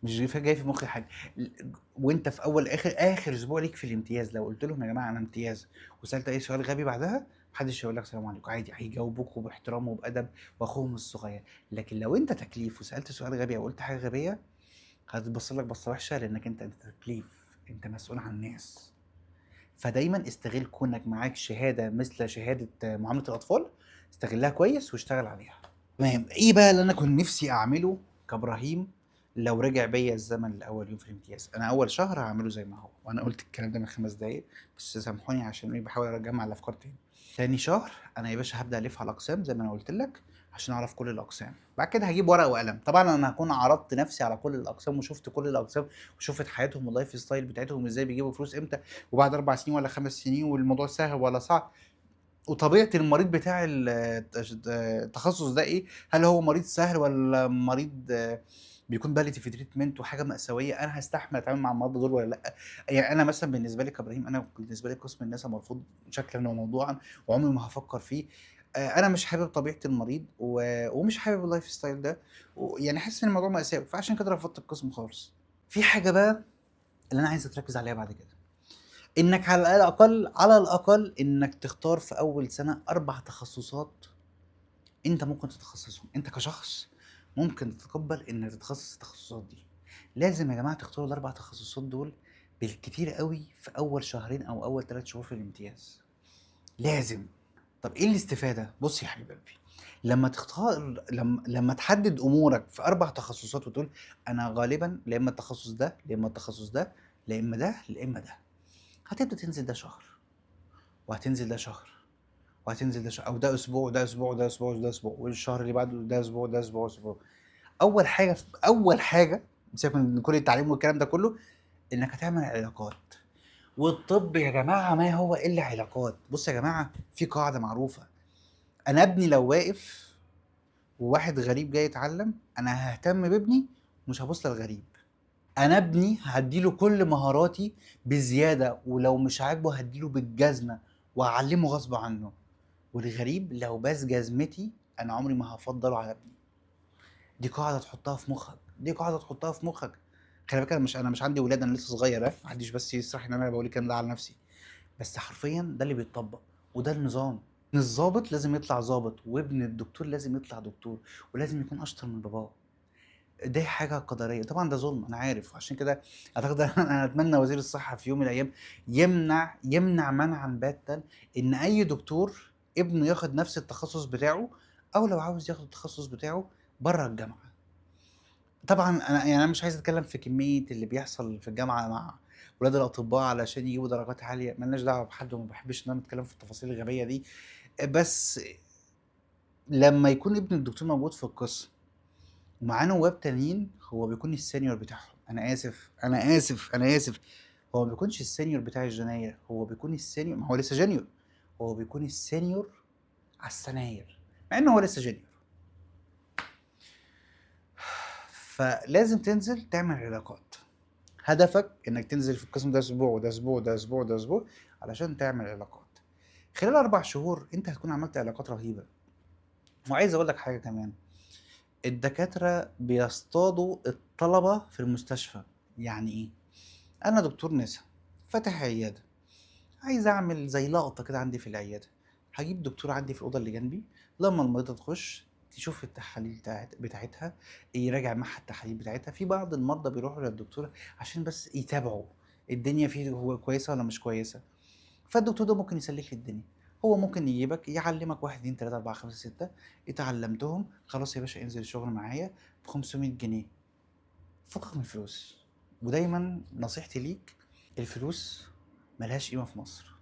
مش جاي في مخي حاجه. وانت في اول اخر اسبوع ليك في الامتياز، لو قلت لهم يا جماعه انا امتياز وسالت اي سؤال غبي بعدها، محدش هيقول لك سلام عليكم، عادي هيجاوبوك باحترام وبادب واخوهم الصغير. لكن لو انت تكليف وسالت سؤال غبي او قلت حاجه غبيه، هتبص لك بصه وحشه، لانك انت تكليف، انت مسؤول عن الناس. فدايما استغل كونك معاك شهاده مثل شهاده معامله الاطفال، استغلها كويس واشتغل عليها. تمام، ايه بقى اللي انا كنت نفسي اعمله كابراهيم لو رجع بيا الزمن لاول يوم في الامتياز؟ انا اول شهر هعمله زي ما هو، وانا قلت الكلام ده من 5 دقايق، بس سامحوني عشان ايه، بحاول اجمع الافكار تاني. تاني شهر انا يا باشا هبدا الف على الاقسام زي ما انا قلت لك، عشان اعرف كل الاقسام. بعد كده هجيب ورقه وقلم، طبعا انا هكون عرضت نفسي على كل الاقسام وشفت كل الاقسام وشفت حياتهم واللايف ستايل بتاعتهم ازاي، بيجيبوا فلوس امتى، وبعد 4 سنين ولا 5 سنين، والموضوع سهل ولا صعب، وطبيعة المريض بتاع التخصص ده ايه، هل هو مريض سهل ولا مريض بيكون باليتيف تريتمنت وحاجه مأساويه، انا هستحمل اتعامل مع المرضى دول ولا لا؟ يعني انا مثلا بالنسبه لي كابراهيم، انا بالنسبه لي قسم النساء مرفوض شكلا وموضوعا، وعمري ما هفكر فيه. انا مش حابب طبيعه المريض ومش حابب اللايف ستايل ده، يعني حاسس ان الموضوع مأساوي، فعشان كده رفضت القسم خالص. في حاجه بقى اللي انا عايزك تركز عليها بعد كده، انك على الاقل، على الاقل انك تختار في اول سنه 4 تخصصات انت ممكن تتخصصهم، انت كشخص ممكن تتقبل انك تتخصص التخصصات دي. لازم يا جماعه تختاروا ال4 تخصصات دول بالكتير قوي في اول شهرين او اول 3 شهور في الامتياز، لازم. طب ايه الاستفاده؟ بص يا حبيب قلبي، لما تختار، لما تحدد امورك في 4 تخصصات وتقول انا غالبا لا اما التخصص ده، لا اما التخصص ده، لا اما ده، لا اما ده، هتبدا تنزل ده شهر، وهتنزل ده شهر، وهتنزل ده شهر، او ده اسبوع وده اسبوع وده اسبوع وده اسبوع، والشهر اللي بعده ده اسبوع وده اسبوع واسبوع. اول حاجه سيبك من كل التعليم والكلام ده كله، انك هتعمل علاقات. والطب يا جماعه ما هو الا علاقات. بص يا جماعه، في قاعده معروفه: انا ابني لو واقف وواحد غريب جاي يتعلم، انا ههتم بابني، مش هبص للغريب. انا ابني هديله كل مهاراتي بزياده، ولو مش عاجبه هديله بالجزمه وهعلمه غصب عنه. والغريب لو باس جزمتي، انا عمري ما هفضله على ابني. دي قاعده تحطها في مخك، دي قاعده تحطها في مخك. خلي بالك، انا مش عندي ولاد، انا لسه صغير، ها، محدش بس يسرح ان انا بقول الكلام ده على نفسي، بس حرفيا ده اللي بيتطبق، وده النظام. ان الضابط لازم يطلع ضابط، وابن الدكتور لازم يطلع دكتور، ولازم يكون اشطر من باباه. دي حاجة قدرية، طبعًا ده ظلم أنا عارف، وعشان كده أعتقد أنا أتمنى وزير الصحة في يوم من الأيام يمنع منعًا باتا إن أي دكتور ابنه ياخد نفس التخصص بتاعه، أو لو عاوز ياخد التخصص بتاعه برّه الجامعة. طبعًا أنا مش عايز أتكلم في كمية اللي بيحصل في الجامعة مع ولاد الأطباء علشان يجيبوا درجات عالية، ما لناش دعوة بحد وما باحبش إن أنا أتكلم في التفاصيل الغبية دي، بس لمّا يكون ابن الدكتور موجود في القسم ومعاه نواب تانيين، هو بيكون الsenior بتاعهم. أنا آسف، هو ما بيكونش الsenior بتاع الجناية، هو بيكون الsenior، ما هو لسه junior، هو بيكون الsenior على السناير، مع إن هو لسه junior. فلازم تنزل تعمل علاقات، هدفك إنك تنزل في القسم ده أسبوع وده أسبوع وده أسبوع وده أسبوع علشان تعمل علاقات. خلال 4 شهور أنت هتكون عملت علاقات رهيبة. وعايز أقول لك حاجة كمان، الدكاترة بيصطادوا الطلبة في المستشفى. يعني إيه؟ أنا دكتور نسا فاتح عيادة، عايز أعمل زي لقطة كده عندي في العيادة، هجيب دكتور عندي في الأوضة اللي جنبي، لما المريضة تخش تشوف التحاليل بتاعتها، يراجع معها التحاليل بتاعتها. في بعض المرضى بيروحوا للدكتور عشان بس يتابعوا الدنيا فيه هو كويسة ولا مش كويسة، فالدكتور ده ممكن يسلك لي الدنيا. هو ممكن يجيبك يعلمك 1 2 3 4 5 6، اتعلمتهم خلاص يا باشا انزل الشغل معايا ب 500 جنيه، فكك من الفلوس. ودايما نصيحتي ليك، الفلوس ملهاش قيمة في مصر،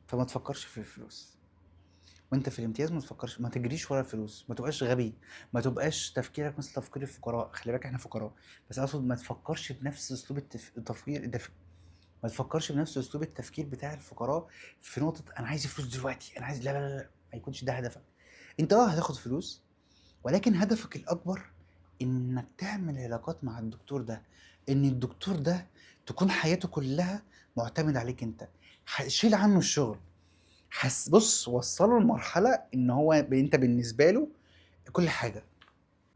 فما تفكرش في الفلوس. وانت في الامتياز ما تفكرش، ما تجريش ورا الفلوس، ما تبقاش غبي، ما تبقاش تفكيرك مثل تفكير الفقراء. خلي بالك احنا فقراء، بس اقصد ما تفكرش بنفس اسلوب التفكير ما تفكرش بنفس اسلوب التفكير بتاع الفقراء. في نقطة انا عايز فلوس دلوقتي، انا عايز، لا لا لا لا، ما يكونش ده هدفك. انت هتاخد فلوس، ولكن هدفك الاكبر انك تعمل علاقات مع الدكتور ده، ان الدكتور ده تكون حياته كلها معتمد عليك انت. شيل عنه الشغل، بص وصله لمرحلة ان هو انت بالنسبة له كل حاجة،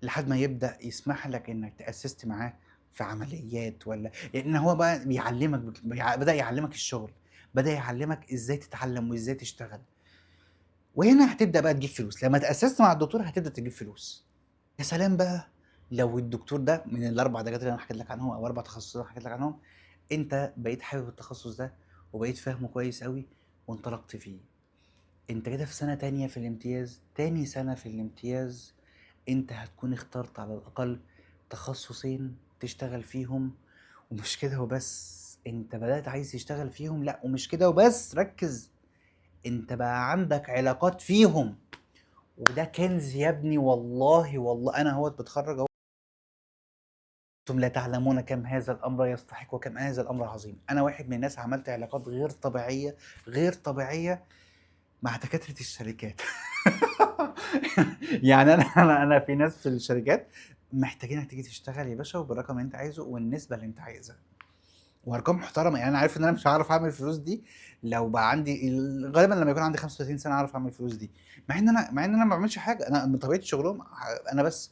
لحد ما يبدأ يسمح لك انك تأسست معاه في عمليات، ولا لان هو بقى بيعلمك بدأ يعلمك الشغل، بدأ يعلمك ازاي تتعلم وازاي تشتغل. وهنا هتبدأ بقى تجيب فلوس، لما تأسست مع الدكتور هتبدأ تجيب فلوس. يا سلام بقى لو الدكتور ده من الاربع دكاتره اللي انا حكيت لك عنهم او اربع تخصصات اللي انا حكيت لك عنهم، انت بقيت حابب التخصص ده وبقيت فاهمه كويس قوي وانطلقت فيه. انت كده في سنه تانية في الامتياز، تاني سنه في الامتياز انت هتكون اخترت على الاقل تخصصين تشتغل فيهم. ومش كده وبس، انت بدأت عايز تشتغل فيهم، لا ومش كده وبس، ركز، انت بقى عندك علاقات فيهم. وده كنز يا ابني، والله والله انا هو بتخرج اهو. انتم لا تعلمون كم هذا الامر يستحق وكم هذا الامر عظيم. انا واحد من الناس عملت علاقات غير طبيعيه، غير طبيعيه مع دكاتره الشركات. يعني انا في ناس في الشركات محتاجينك تيجي تشتغل يا باشا وبالرقم اللي انت عايزه والنسبه اللي انت عايزها، وارقام محترمه. يعني انا عارف ان انا مش هعرف اعمل الفلوس دي لو بقى عندي غالبا لما يكون عندي 35 سنه اعرف اعمل الفلوس دي، مع ان انا ما بعملش حاجه، انا من طبيعه شغلهم. انا بس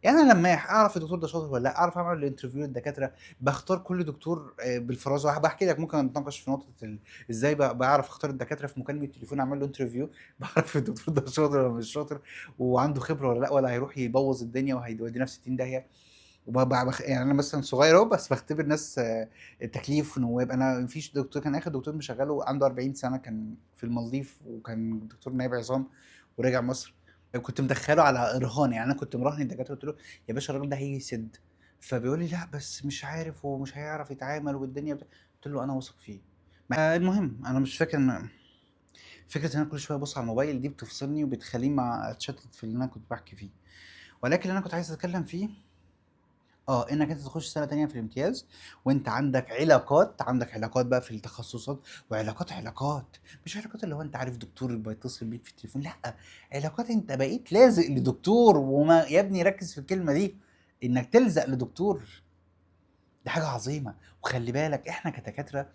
يعني انا لما اعرف الدكتور ده شاطر ولا لا، اعرف اعمل الانترفيو للدكاتره، بختار كل دكتور بالفرازه. بحكي لك ممكن نتناقش في نقطه ازاي بعرف اختار الدكاتره في مكالمه التليفون اعمل له انترفيو. بعرف الدكتور ده شاطر ولا مش شاطر، وعنده خبره ولا لا، ولا هيروح يبوظ الدنيا وهيودينا في 60 داهيه. يعني انا مثلا صغير اهو بس بختبر ناس تكليف ونواب. انا مفيش دكتور، كان اخر دكتور مشغله عنده 40 سنه، كان في المالديف وكان دكتور نائب عظام ورجع مصر. كنت مدخله على رهان، يعني انا كنت مراهن الدكاتره، قلت له يا باشا الراجل ده هيجي يسد، فبيقول لي لا بس مش عارف ومش هيعرف يتعامل والدنيا قلت له انا واثق فيه. المهم انا مش فاكر ان فكره ان انا كل شويه ابص على الموبايل دي بتفصلني وبتخليني مع اتشتت في اللي انا كنت بحكي فيه. ولكن اللي انا كنت عايز اتكلم فيه انك انت تخش سنه تانية في الامتياز وانت عندك علاقات بقى في التخصصات، وعلاقات مش علاقات اللي هو انت عارف دكتور بيتصل بيك في التليفون، لا، علاقات انت بقيت لازق لدكتور. وما يا ابني ركز في الكلمه دي، انك تلزق لدكتور دي حاجه عظيمه. وخلي بالك احنا كدكاتره،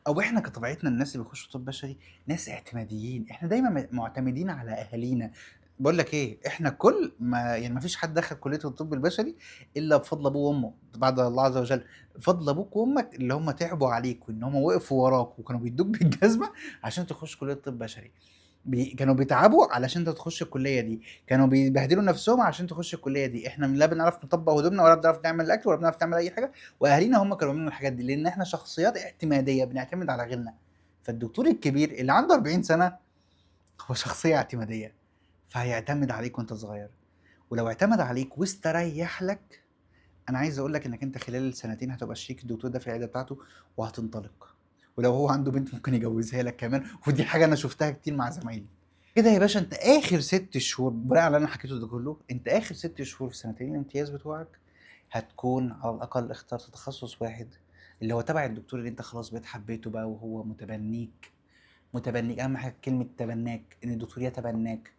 او احنا كطبيعتنا الناس اللي بيخشوا طب بشري ناس اعتماديين، احنا دايما معتمدين على اهالينا. بقول لك ايه، احنا كل ما يعني ما فيش حد دخل كليه الطب البشري الا بفضل ابوه وامه بعد الله عز وجل. فضل ابوك وامك اللي هم تعبوا عليك وان هم وقفوا وراك وكانوا بيدوك بالجزمه عشان تخش كليه طب بشري. كانوا بيتعبوا علشان انت تخش الكليه دي، كانوا بيبهدلوا نفسهم عشان تخش الكليه دي. احنا لا بنعرف نطبق هدومنا ولا بنعرف نعمل الاكل ولا بنعرف نعمل اي حاجه، واهالينا هم كانوا بيعملوا الحاجات دي، لان احنا شخصيات اعتماديه بنعتمد على غيرنا. فالدكتور الكبير اللي عنده 40 سنه هو شخصيه اعتماديه، فهيعتمد عليك وانت صغير. ولو اعتمد عليك واستريح لك، انا عايز اقول لك انك انت خلال السنتين هتبقى شريك الدكتور ده في العياده بتاعته وهتنطلق. ولو هو عنده بنت ممكن يجوزها لك كمان، ودي حاجه انا شفتها كتير مع زمايلي. كده يا باشا انت اخر 6 شهور بناء على اللي انا حكيته ده كله، انت اخر 6 شهور في سنتين الامتياز بتوعك هتكون على الاقل اخترت تخصص واحد اللي هو تبع الدكتور اللي انت خلاص بقيت حبيته بقى وهو متبنيك. متبنيك اهم حاجه كلمه تبناك، ان الدكتور يتبناك.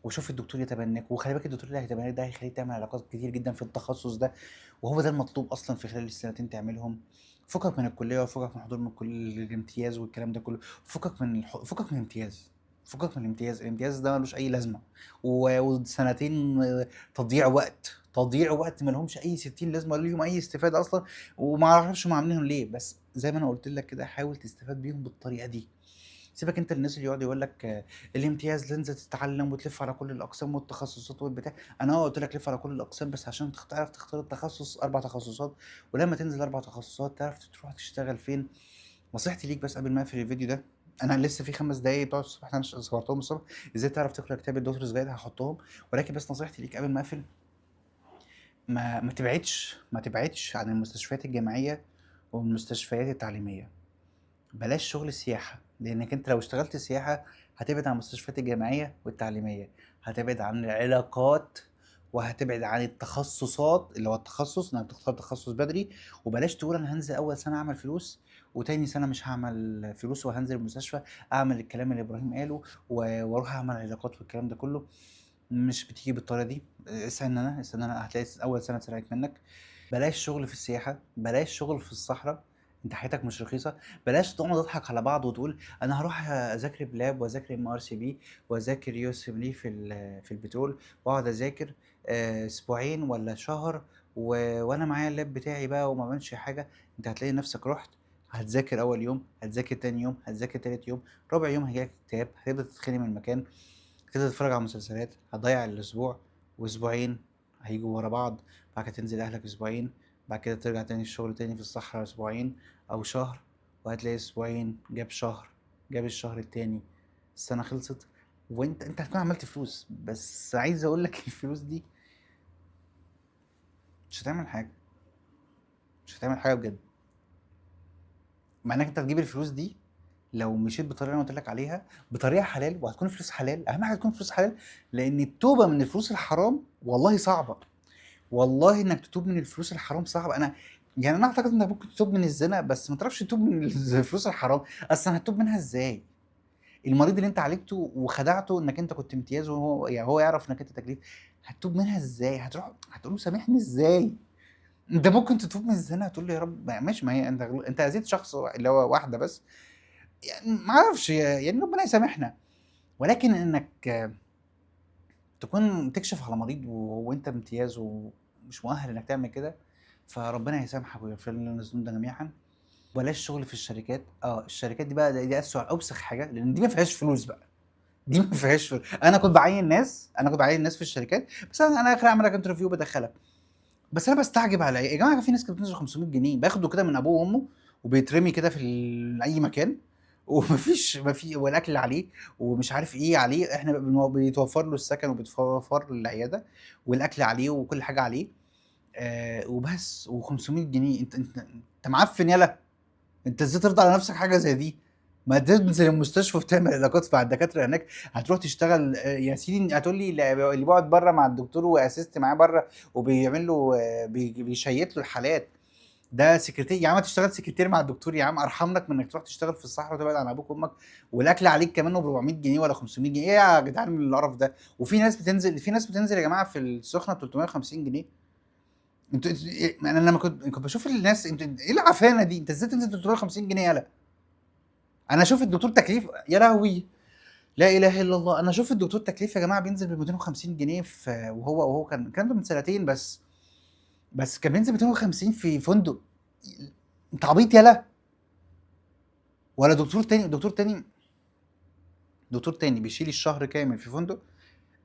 وشوف الدكتور يتبناك، وخلي بالك الدكتور اللي هيتبناك ده هيخليك تعمل علاقات كتير جدا في التخصص ده، وهو ده المطلوب اصلا في خلال السنتين تعملهم. فكك من الكليه وفكك من حضور من كل الامتياز والكلام ده كله. فكك من الامتياز. فكك من الامتياز، الامتياز ده ملوش اي لازمه. وسنتين تضييع وقت، تضييع وقت ما لهمش اي 60 لازمه ولا ليهم اي استفاده اصلا. وما اعرفش هم عاملينهم ليه، بس زي ما انا قلت لك كده حاول تستفاد بيهم بالطريقه دي. سيبك انت الناس اللي يقعد يقول لك الامتياز تنزل تتعلم وتلف على كل الاقسام والتخصصات والبتاع. انا قلت لك لف على كل الاقسام بس عشان تعرف تختار التخصص، 4 تخصصات. ولما تنزل 4 تخصصات تعرف تروح تشتغل فين. نصيحتي ليك بس قبل ما اقفل الفيديو ده، انا لسه في 5 دقايق بتوع الصبح انا صورتهم الصبح ازاي تعرف تقرا كتاب الدكتور زبيد هحطهم. ولكن بس نصيحتي ليك قبل ما اقفل، ما تبعدش عن المستشفيات الجامعيه والمستشفيات التعليميه. بلاش شغل السياحة، لأنك أنت لو اشتغلت سياحة هتبعد عن المستشفيات الجامعية والتعليمية، هتبعد عن العلاقات، وهتبعد عن التخصصات اللي هو التخصص انك تختار تخصص بدري. وبلاش تقول انا هنزل اول سنة اعمل فلوس وتاني سنة مش هعمل فلوس وهنزل المستشفى اعمل الكلام اللي ابراهيم قاله واروح اعمل علاقات والكلام ده كله. مش بتيجي بالطريقة دي. استنى انا هتلاقي اول سنة اتسرقت منك. بلاش شغل في السياحة، بلاش شغل في الصحراء، انت حياتك مش رخيصة. بلاش تقعد تضحك على بعض وتقول انا هروح اذاكر بلاب واذاكر MRCP واذاكر USMLE في البترول، واقعد اذاكر اسبوعين ولا شهر وانا معايا اللاب بتاعي بقى وما بعملش حاجة. انت هتلاقي نفسك رحت هتذاكر اول يوم، هتذاكر تاني يوم، هتذاكر تالت يوم، رابع يوم هيجيلك اكتئاب، هتبدأ تتخني من المكان، هتبدأ تتفرج على مسلسلات، هتضيع الاسبوع. واسبوعين هيجوا ورا بعض، بعد كده تنزل اهلك اسبوعين، بعد كده ترجع تاني الشغل تاني في الصحراء اسبوعين او شهر، وهتلاقي اسبوعين جاب شهر، جاب الشهر التاني، السنة خلصت. وانت هتكون عملت فلوس، بس عايز اقول لك الفلوس دي مش هتعمل حاجة، مش هتعمل حاجة بجد. مع انك انت هتجيب الفلوس دي لو مشيت بالطريقه اللي انا قلت لك عليها، بطريقه حلال، وهتكون فلوس حلال. اهم حاجه تكون فلوس حلال، لان التوبه من الفلوس الحرام والله صعبه. والله انك تتوب من الفلوس الحرام صعب. انا اعتقد انك ممكن تتوب من الزنا بس ما تعرفش تتوب من الفلوس الحرام. اصلا هتتوب منها ازاي؟ المريض اللي انت عالجته وخدعته انك انت كنت امتياز وهو يعني هو يعرف انك انت تكليف، هتتوب منها ازاي؟ هتروح هتقول له سامحني ازاي؟ انت ممكن تتوب من الزنا هتقول له يا رب ماشي، ما هي انت اذيت شخص اللي هو واحده بس، يعني ما اعرفش يعني ربنا يسامحنا. ولكن انك تكون تكشف على مريض وانت امتياز ومش مؤهل انك تعمل كده، فربنا يسامحك ويغفر لنا ذنوبنا جميعا. بلاش شغل في الشركات. الشركات دي بقى دي اسوء اوسخ حاجه، لان دي ما فيهاش فلوس بقى. دي ما فيهاش فلوس. انا كنت بعين ناس في الشركات، بس انا اخر اعمل لك انترفيو بدخلك. بس انا بستعجب على ايه يا جماعه، في ناس كانت بتنزل 500 جنيه باخده كده من ابوه وامه وبيترمي كده في اي مكان ومفيش ما في والاكل عليه ومش عارف ايه عليه. احنا بيتوفر له السكن وبيتوفر له العياده والاكل عليه وكل حاجه عليه. وبس و500 جنيه. انت معفن يالا. انت ازاي ترضى على نفسك حاجه زي دي؟ ما تنزل المستشفى وتعمل علاقات مع الدكاتره هناك. هتروح تشتغل يا سيدي هتقول لي اللي بيقعد بره مع الدكتور واسيست معاه بره وبيعمل له بيشيت له الحالات، ده سكرتير يا عم. تشتغل سكرتير مع الدكتور يا عم، ارحم لك من انك تروح تشتغل في الصحراء وتبعد عن ابوك وامك والاكل عليك كمان ب 400 جنيه ولا 500 جنيه. ايه يا جدعان من القرف ده؟ في ناس بتنزل يا جماعه في السخنه ب 350 جنيه. انا لما كنت بشوف الناس، ايه العفانه دي؟ انت ازاي تنزل 350 جنيه يالا؟ انا اشوف الدكتور تكليف يا لهوي، لا اله الا الله. انا اشوف الدكتور تكليف يا جماعه بينزل ب 250 جنيه في وهو كان الكلام ده من سنتين بس كان بينزل 250 في فندق. انت عبيط يالا؟ ولا دكتور تاني دكتور تاني بيشيل الشهر كامل في فندق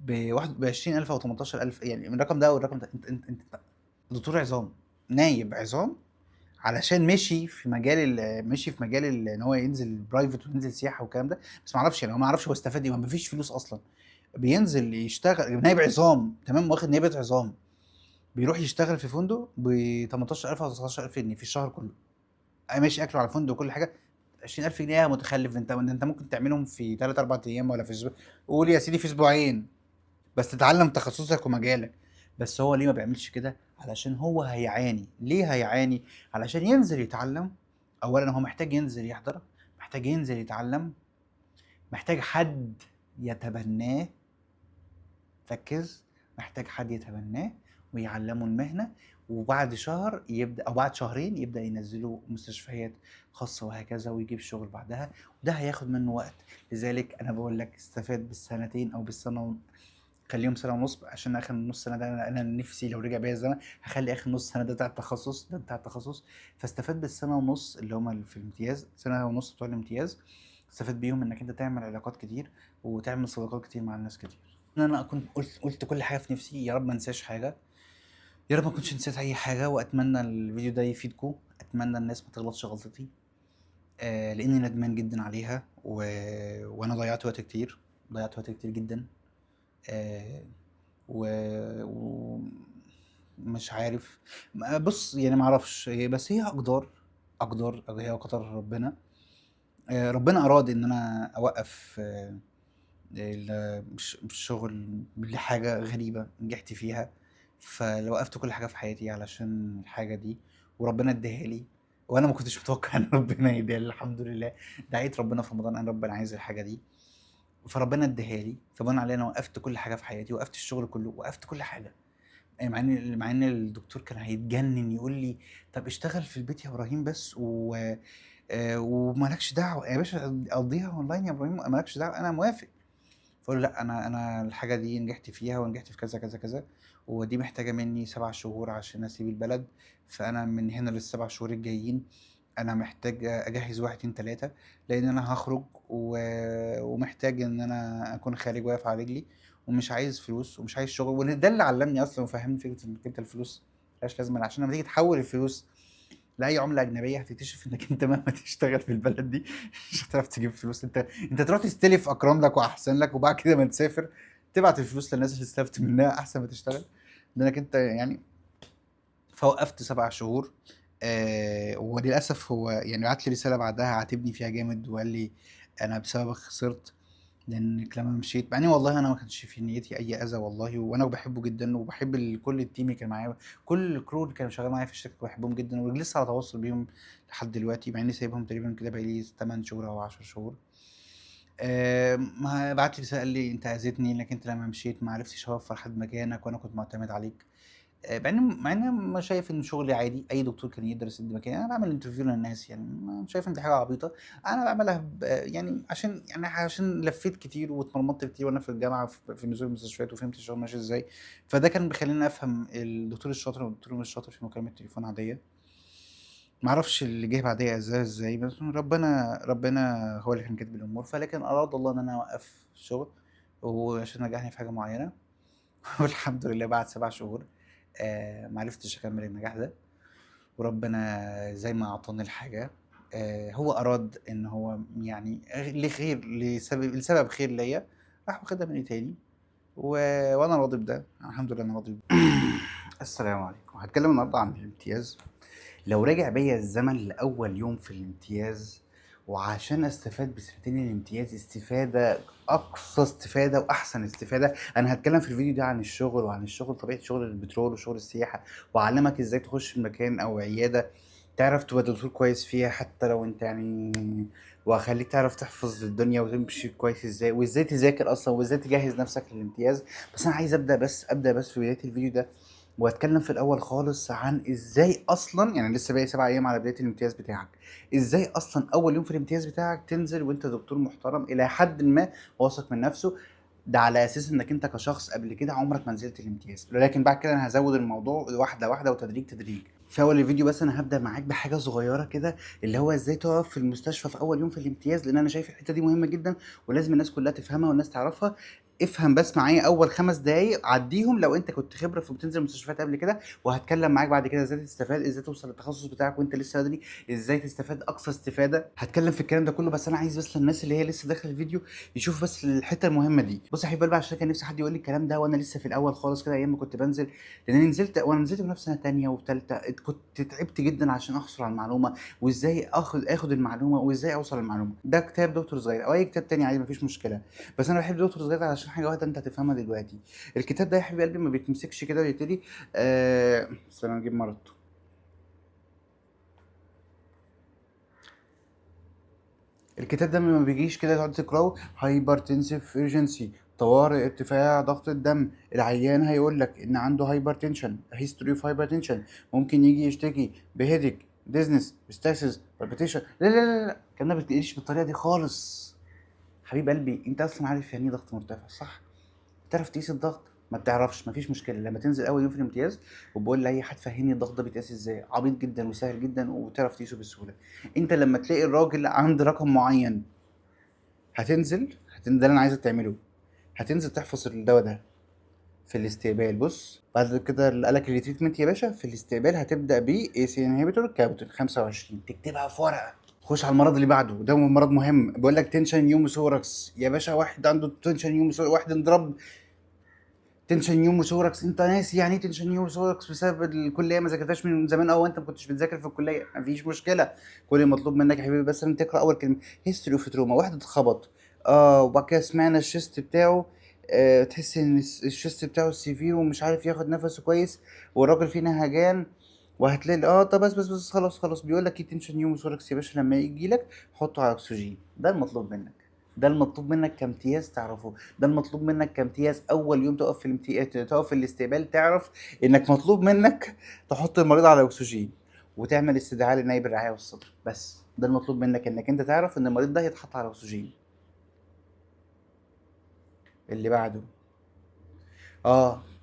ب 20000 او 18000، يعني من الرقم ده والرقم ده. انت دكتور عظام، نايب عظام، علشان مشي في مجال ان هو ينزل برايفت وينزل سياحه والكلام ده. بس ما اعرفش يعني، هو ما اعرفش هو استفاد ايه، ما فيش فلوس اصلا. بينزل يشتغل نايب عظام، تمام، واخد نيابه عظام، بيروح يشتغل في فندق ب 18000 او 19000 جنيه في الشهر كله. ماشي اكله على الفندق وكل حاجه. 20000 جنيه يا متخلف، انت ممكن تعملهم في 3 4 ايام ولا في اسبوع. قول يا سيدي في اسبوعين، بس تتعلم تخصصك ومجالك. بس هو ليه ما بيعملش كده؟ علشان هو هيعاني. ليه هيعاني؟ علشان ينزل يتعلم. اولا هو محتاج ينزل يحضر، محتاج ينزل يتعلم، محتاج حد يتبناه. ركز، محتاج حد يتبناه ويعلمه المهنة. وبعد شهر يبدأ أو بعد شهرين يبدأ ينزله مستشفيات خاصة وهكذا، ويجيب شغل بعدها. وده هياخد منه وقت. لذلك أنا بقول لك استفاد بالسنتين أو بالسنة، خليهم سنة ونص، عشان آخر نص سنة ده أنا نفسي لو رجع بيا الزمن هخلي آخر نص سنة ده بتاع التخصص، ده بتاع التخصص. فاستفاد بالسنة ونص اللي هما في الامتياز، سنة ونص بتوع الامتياز. استفاد بيهم إنك أنت تعمل علاقات كتير وتعمل صداقات كتير مع الناس كتير. إن أنا أكون قلت كل حاجة في نفسي، يا رب ما انساش حاجة، يا رب ما كنتش نسيت أي حاجة. وأتمنى الفيديو ده يفيدكم، أتمنى الناس ما تغلطش غلطتي، لأني ندمان جدا عليها وأنا ضيعت وقت كتير، ضيعت وقت كتير جدا. آه، و... و... مش عارف. بص يعني ما اعرفش، بس هي اقدار، اقدار هي قدر ربنا. ربنا اراد ان انا اوقف الشغل لحاجه غريبه نجحت فيها. فلو وقفت كل حاجه في حياتي علشان الحاجه دي، وربنا اداها لي، وانا ما كنتش متوقع ان ربنا يديها لي. الحمد لله، دعيت ربنا في رمضان ان ربنا عايز الحاجه دي، فربنا اداها لي. فبناء عليه انا وقفت كل حاجه في حياتي، وقفت الشغل كله، وقفت كل حاجه. مع ان الدكتور كان هيتجنن يقول لي طب اشتغل في البيت يا ابراهيم بس ومالكش دعوه يا باشا، قضيها اونلاين يا ابراهيم، مالكش دعوه، انا موافق. فقول له لا، انا الحاجه دي نجحت فيها ونجحت في كذا كذا كذا، ودي محتاجه مني 7 شهور عشان اسيب البلد. فانا من هنا لل7 شهور الجايين انا محتاج اجهز 1 2 3، لان انا هخرج ومحتاج ان انا اكون خارج واقف على رجلي، ومش عايز فلوس ومش عايز شغل. وده اللي علمني اصلا وفهمني فكره انك انت الفلوس ملهاش لازمه، عشان لما تيجي تحول الفلوس لاي عمله اجنبيه هتكتشف انك انت مهما تشتغل في البلد دي مش هتعرف تجيب فلوس. انت تروح تستلف اكرم لك واحسن لك، وبعد كده ما تسافر تبعت الفلوس للناس اللي استلفت منها احسن ما تشتغل، لانك انت يعني. فوقفت 7 شهور. وللاسف هو يعني بعت لي رساله بعدها عاتبني فيها جامد وقال لي انا بسببك خسرت، لانك لما مشيت. مع اني والله انا ما كانش في نيتي اي اذى والله، وانا بحبه جدا وبحب كل التيم اللي كان معايا، كل الكرو اللي كانوا شغالين معايا في الشركه بحبهم جدا، ولسه على تواصل بيهم لحد دلوقتي، مع اني سايبهم تقريبا كده بقالي 8 شهور او 10 شهور. ما بعت لي رساله قال لي انت اذيتني انك انت لما مشيت ما عرفتش اوفر حد مكانك، وانا كنت معتمد عليك. مع ان ما شايف ان شغلي عادي، اي دكتور كان يقدر يسد مكاني. انا بعمل انترفيو للناس، يعني شايف ان دي حاجه عبيطه. انا بعملها يعني عشان لفيت كتير واتمرمطت كتير وانا في الجامعه في نزول المستشفيات، وفهمت الشغل ماشي ازاي. فده كان بيخليني افهم الدكتور الشاطر والدكتور مش شاطر في مكالمه تليفون عاديه. ما اعرفش اللي جه بعديها ازاي، بس ربنا هو اللي كان كاتب الامور. فلكن اراد الله ان انا اوقف الشغل، وعشان نجحني في حاجه معينه. والحمد لله بعد 7 شهور معرفتش اكمل النجاح ده. وربنا زي ما اعطاني الحاجة، هو اراد ان هو يعني لخير، لسبب خير ليا، راح واخدها مني تاني. و... وانا راضي بده، الحمد لله انا راضي بده. السلام عليكم. هتكلم النهارده عن الامتياز. لو رجع بيا الزمن لأول يوم في الامتياز، وعشان استفاد بسنتين الامتياز استفادة، أقصى استفادة وأحسن استفادة، أنا هتكلم في الفيديو ده عن الشغل، وعن الشغل طبيعة شغل البترول وشغل السياحة، وأعلمك إزاي تخش في مكان أو عيادة تعرف تبقى دكتور كويس فيها حتى لو أنت يعني، وأخليك تعرف تحفظ الدنيا وتمشي كويس إزاي، وإزاي تذاكر أصلا، وإزاي تجهز نفسك للامتياز. بس أنا عايز أبدأ بس في بداية الفيديو ده، واتكلم في الاول خالص عن ازاي اصلا، يعني لسه باقي 7 ايام على بدايه الامتياز بتاعك، ازاي اصلا اول يوم في الامتياز بتاعك تنزل وانت دكتور محترم الى حد ما واثق من نفسه. ده على اساس انك انت كشخص قبل كده عمرك ما نزلت الامتياز، ولكن بعد كده انا هزود الموضوع واحده واحده وتدريج تدريج. في اول الفيديو بس انا هبدا معاك بحاجه صغيره كده، اللي هو ازاي تقف في المستشفى في اول يوم في الامتياز، لان انا شايف الحته دي مهمه جدا ولازم الناس كلها تفهمها والناس تعرفها. افهم بس معايا اول 5 دقايق عديهم لو انت كنت خبره في بتنزل مستشفيات قبل كده، وهتكلم معاك بعد كده ازاي تستفاد، ازاي توصل للتخصص بتاعك وانت لسه بدري، ازاي تستفاد اقصى استفاده. هتكلم في الكلام ده كله، بس انا عايز بس للناس اللي هي لسه داخله الفيديو يشوف بس الحته المهمه دي. بص يا حبيب قلبي، عشان كان نفسي حد يقول لي الكلام ده وانا لسه في الاول خالص كده، ايام ما كنت بنزل، لان أنا نزلت وانا في سنه تانية وثالثه، كنت تعبت جدا عشان احصل على المعلومه، وازاي اخد المعلومه، وازاي اوصل للمعلومه. ده كتاب دكتور صغير او اي كتاب تاني عادي مفيش مشكله، بس انا بحب دكتور صغير علشان حاجه واحده انت هتفهمها دلوقتي. الكتاب ده يا حبيب قلبي ما بيتمسكش كده ويبتدي بس انا اجيب مرض. الكتاب ده ما بيجيش كده تقعد تقراه، هايبرتنسيف ايرجنسي، طوارئ ارتفاع ضغط الدم، العيان هيقول لك ان عنده هايبرتنشن، هيستوري اوف هايبرتنشن، ممكن يجي يشتكي بهيدك، ديزنس، ستاسيس، بالبيتيشن. لا لا لا لا، الكلام ده ما بيتقالش بالطريقه دي خالص. حبيب قلبي، انت اصلا عارف يعني ايه ضغط مرتفع صح؟ تعرف تقيس الضغط؟ ما بتعرفش، مفيش مشكله، لما تنزل اول يوم في الامتياز وبقول لاي حد فهمني الضغط ده بيتقاس ازاي، عبيط جدا وسهل جدا وتعرف تقيسه بسهوله. انت لما تلاقي الراجل عند رقم معين ده اللي انا عايزك تعمله، هتنزل تحفظ الدواء ده في الاستقبال. بص بعد كده اللي قالك الريتريتمنت يا باشا في الاستقبال هتبدا ب اي سي انهبيتور كابتن 25، تكتبها في ورقه. خش على المرض اللي بعده، ده مرض مهم، بيقول لك تنشن يوموثوركس يا باشا، واحد عنده تنشن يوموثوركس، واحد انضرب تنشن يوموثوركس. انت ناسي يعني ايه تنشن يوموثوركس بسبب الكليه ما ذاكرتهاش من زمان، او انت ما كنتش بتذاكر في الكليه، مفيش مشكله. كل المطلوب منك يا حبيبي بس ان تقرا اول كلمه هيستوري اوف تروما. واحد اتخبط وبعد كده سمعنا الشيست بتاعه، تحس ان الشيست بتاعه سيفير ومش عارف ياخد نفسه كويس، والراجل فيه نهجان، وهتلاقي طب بس خلاص بيقول لك ايه تنشن يوموثوركس يا باشا، لما يجي لك حطه على اكسجين. ده المطلوب منك، ده المطلوب منك كامتياز تعرفه، ده المطلوب منك كامتياز اول يوم تقف في تقف في الاستقبال، تعرف انك مطلوب منك تحط المريض على اكسجين وتعمل استدعاء لنائب الرعايه والصدر. بس ده المطلوب منك، انك انت تعرف ان المريض ده هيتحط على اكسجين. اللي بعده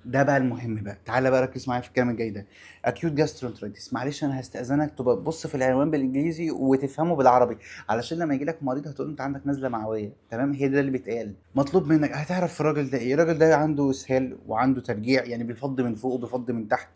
ده بقى المهم بقى، تعالى بقى ركز معايا في الكلام الجاي ده. اكيوت جاسترونترايتس، معلش انا هستأذنك تبقى تبص في العنوان بالانجليزي وتفهمه بالعربي، علشان لما يجي لك مريض هتقول انت عندك نزله معويه، تمام؟ هي ده اللي بيتقال. مطلوب منك هتعرف الراجل ده ايه. الراجل ده عنده اسهال وعنده ترجيع، يعني بيفض من فوق وبيفض من تحت،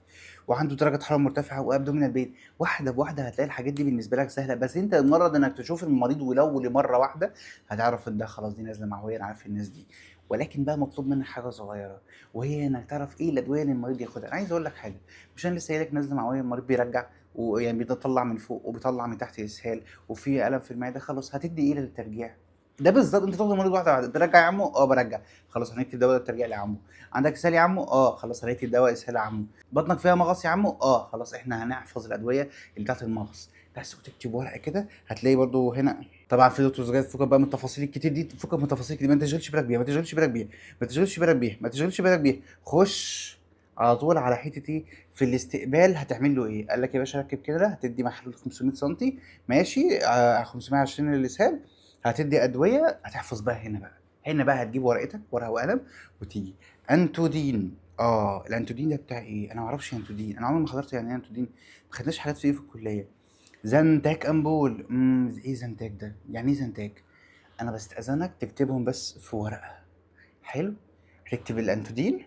وعنده درجه حراره مرتفعه وابدومينال بين. واحده بواحده هتلاقي الحاجات دي بالنسبه لك سهله، بس انت مجرد انك تشوف المريض ولو لمره واحده هتعرف ان ده خلاص دي نزله معويه، انا عارف الناس دي. ولكن بقى مطلوب منك حاجه صغيره، وهي انك تعرف ايه الادويه اللي المريض ياخدها. انا عايز اقول لك حاجه، مش انا لسه قايل لك نزله معويه المريض بيرجع ويعني بيطلع من فوق وبيطلع من تحت اسهال وفي الم في المعده، خلاص هتدي ايه للترجيع؟ ده بالظبط، انت تاخد المريض واحده واحده. ترجع يا عمو؟ برجع. خلاص هنكتب دواء الترجيع يا عمو. عندك اسهال يا عمو؟ خلاص هنكتب دواء اسهال يا عمو. بطنك فيها مغص يا عمو؟ خلاص احنا هنحفظ الادويه اللي بتاعت المغص بس، وتكتب ورقه كده هتلاقي برضو هنا. طبعا في دكتور صغير، فكك بقى من التفاصيل الكتير دي، فكك من التفاصيل كتير، ما تشغلش بالك بيها، ما تشغلش بالك بيها. خش على طول على حته ايه في الاستقبال هتعمل له ايه. قال لك يا باشا ركب كده، هتدي محلول 500 سم ماشي، 520 للاسهال، هتدي ادويه، هتحفظ بقى هنا بقى. هنا بقى هتجيب ورقتك ورقه وقلم وتيجي. انتودين، الانتودين ده بتاع ايه؟ انا ما اعرفش انتودين، انا عمري ما حضرت يعني ايه انتودين، ما خدناش حاجات فيه في الكليه. زنتاك امبول، ايه زنتاك ده؟ يعني ايه زنتاك؟ انا بستأذنك تكتبهم بس في ورقة. حلو، هتكتب الانتودين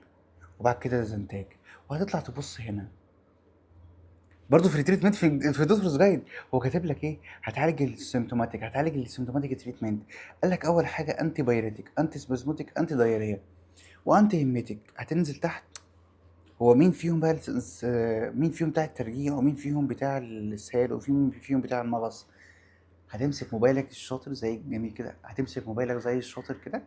وبعد كده زنتاج، وهتطلع تبص هنا برضه في التريتمنت في دكتورز جايد. هو كاتب لك ايه؟ هتعالج السيمتوماتيك تريتمنت. قال لك اول حاجه انتي بايريتيك، انتي سبازموتيك، انتي دايريا، وانتي هيميتيك. هتنزل تحت، هو مين فيهم بقى مين فيهم بتاع الترجيع ومين فيهم بتاع الاسهال ومين فيهم بتاع المغص. هتمسك موبايلك الشاطر زي الجميل كده، هتمسك موبايلك زي الشاطر كده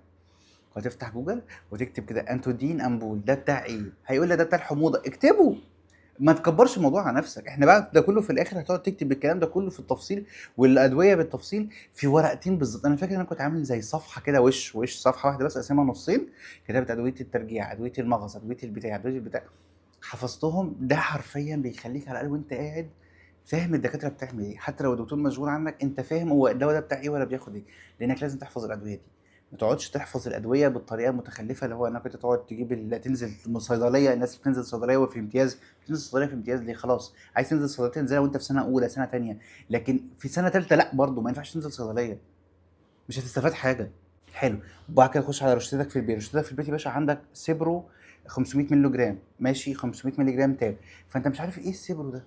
وهتفتح جوجل وتكتب كده انتودين امبول ده بتاع ايه، هيقول لك ده بتاع الحموضه، اكتبه. ما تكبرش الموضوع على نفسك، احنا بقى ده كله في الاخر هتقعد تكتب الكلام ده كله في التفصيل والادويه بالتفصيل في ورقتين بالظبط. انا فاكر ان انا كنت عامل زي صفحه كده، وش صفحه واحده بس قسمها نصين، كتبت ادويه الترجيع، ادويه المغص، ادويه البتاع، حفظتهم. ده حرفيا بيخليك على الاقل وانت قاعد فاهم الدكاتره بتعمل ايه، حتى لو الدكتور مشغول عنك انت فاهم هو الدواء ده بتاع ايه ولا بياخد ايه، لانك لازم تحفظ الادويه دي. ما تقعدش تحفظ الادويه بالطريقه المتخلفه اللي هو انك انت تقعد تجيب تنزل من صيدليه. الناس اللي بتنزل صيدليه وفي امتياز، بتنزل صيدليه في امتياز ليه؟ خلاص عايز تنزل صيدليه تنزلها وانت في سنه اولى سنه تانية، لكن في سنه ثالثه لا، برضه ما ينفعش تنزل صيدليه، مش هتستفاد حاجه. حلو. وبعد كده تخش على روشتتك في البيت. روشتتك في البيت يا باشا عندك سيبرو 500 مللي جرام، ماشي، 500 مللي جرام تاب. فانت مش عارف ايه السيبرو ده،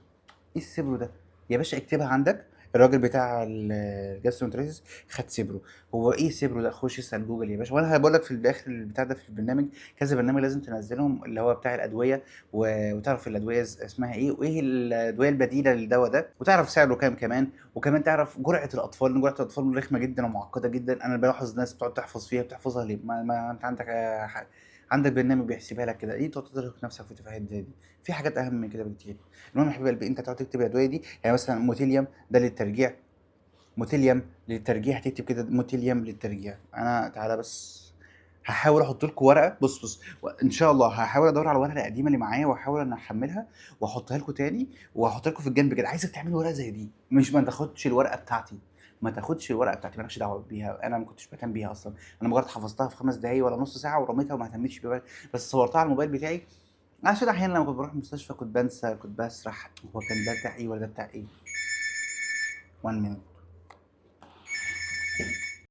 ايه السيبرو ده؟ يا باشا اكتبها عندك. الراجل بتاع الجاسترونتريسيس خد سيبرو. هو ايه سيبرو ده؟ خش اسال جوجل يا باشا. وانا هقول لك في الاخر البتاع ده في البرنامج، كذا برنامج لازم تنزلهم اللي هو بتاع الادويه، وتعرف الادويه اسمها ايه، وايه الادويه البديله للدواء ده، وتعرف سعره كام كمان. وكمان تعرف جرعه الاطفال، لان جرعه الاطفال رخمه جدا ومعقده جدا. انا بلاحظ ناس بتقعد تحفظ فيها، بتحفظها ليه؟ ما انت عندك عندك برنامج بيحسبها لك كده، ايه تقعد تضغط نفسك في تفاهات زي دي؟ في حاجات اهم من كده بكتير. المهم يا حبيب قلبي، انت تقعد تكتب الادويه دي، يعني مثلا موتيليوم ده للترجيع، موتيليوم للترجيع، هتكتب كده موتيليوم للترجيع. انا تعالى بس هحاول احط لكم ورقه، بص ان شاء الله هحاول ادور على الورقه القديمه اللي معايا، واحاول ان احملها واحطها لكم تاني، واحط لكم في الجنب كده. عايزك تعملوا ورقه زي دي، مش ما تاخدش الورقه بتاعتي، ما تاخدش الورقه بتاعتي، مالكش دعوه بيها، انا ما كنتش بهتم بيها اصلا. انا مجرد حفظتها في 5 دقايق ولا نص ساعه ورميتها وما اهتمتش بيها، بس صورتها على الموبايل بتاعي، عشان احيانا لما كنت بروح المستشفى كنت بنسى، كنت بسرح هو كان ده بتاع ايه ولا ده بتاع ايه. 1 minute.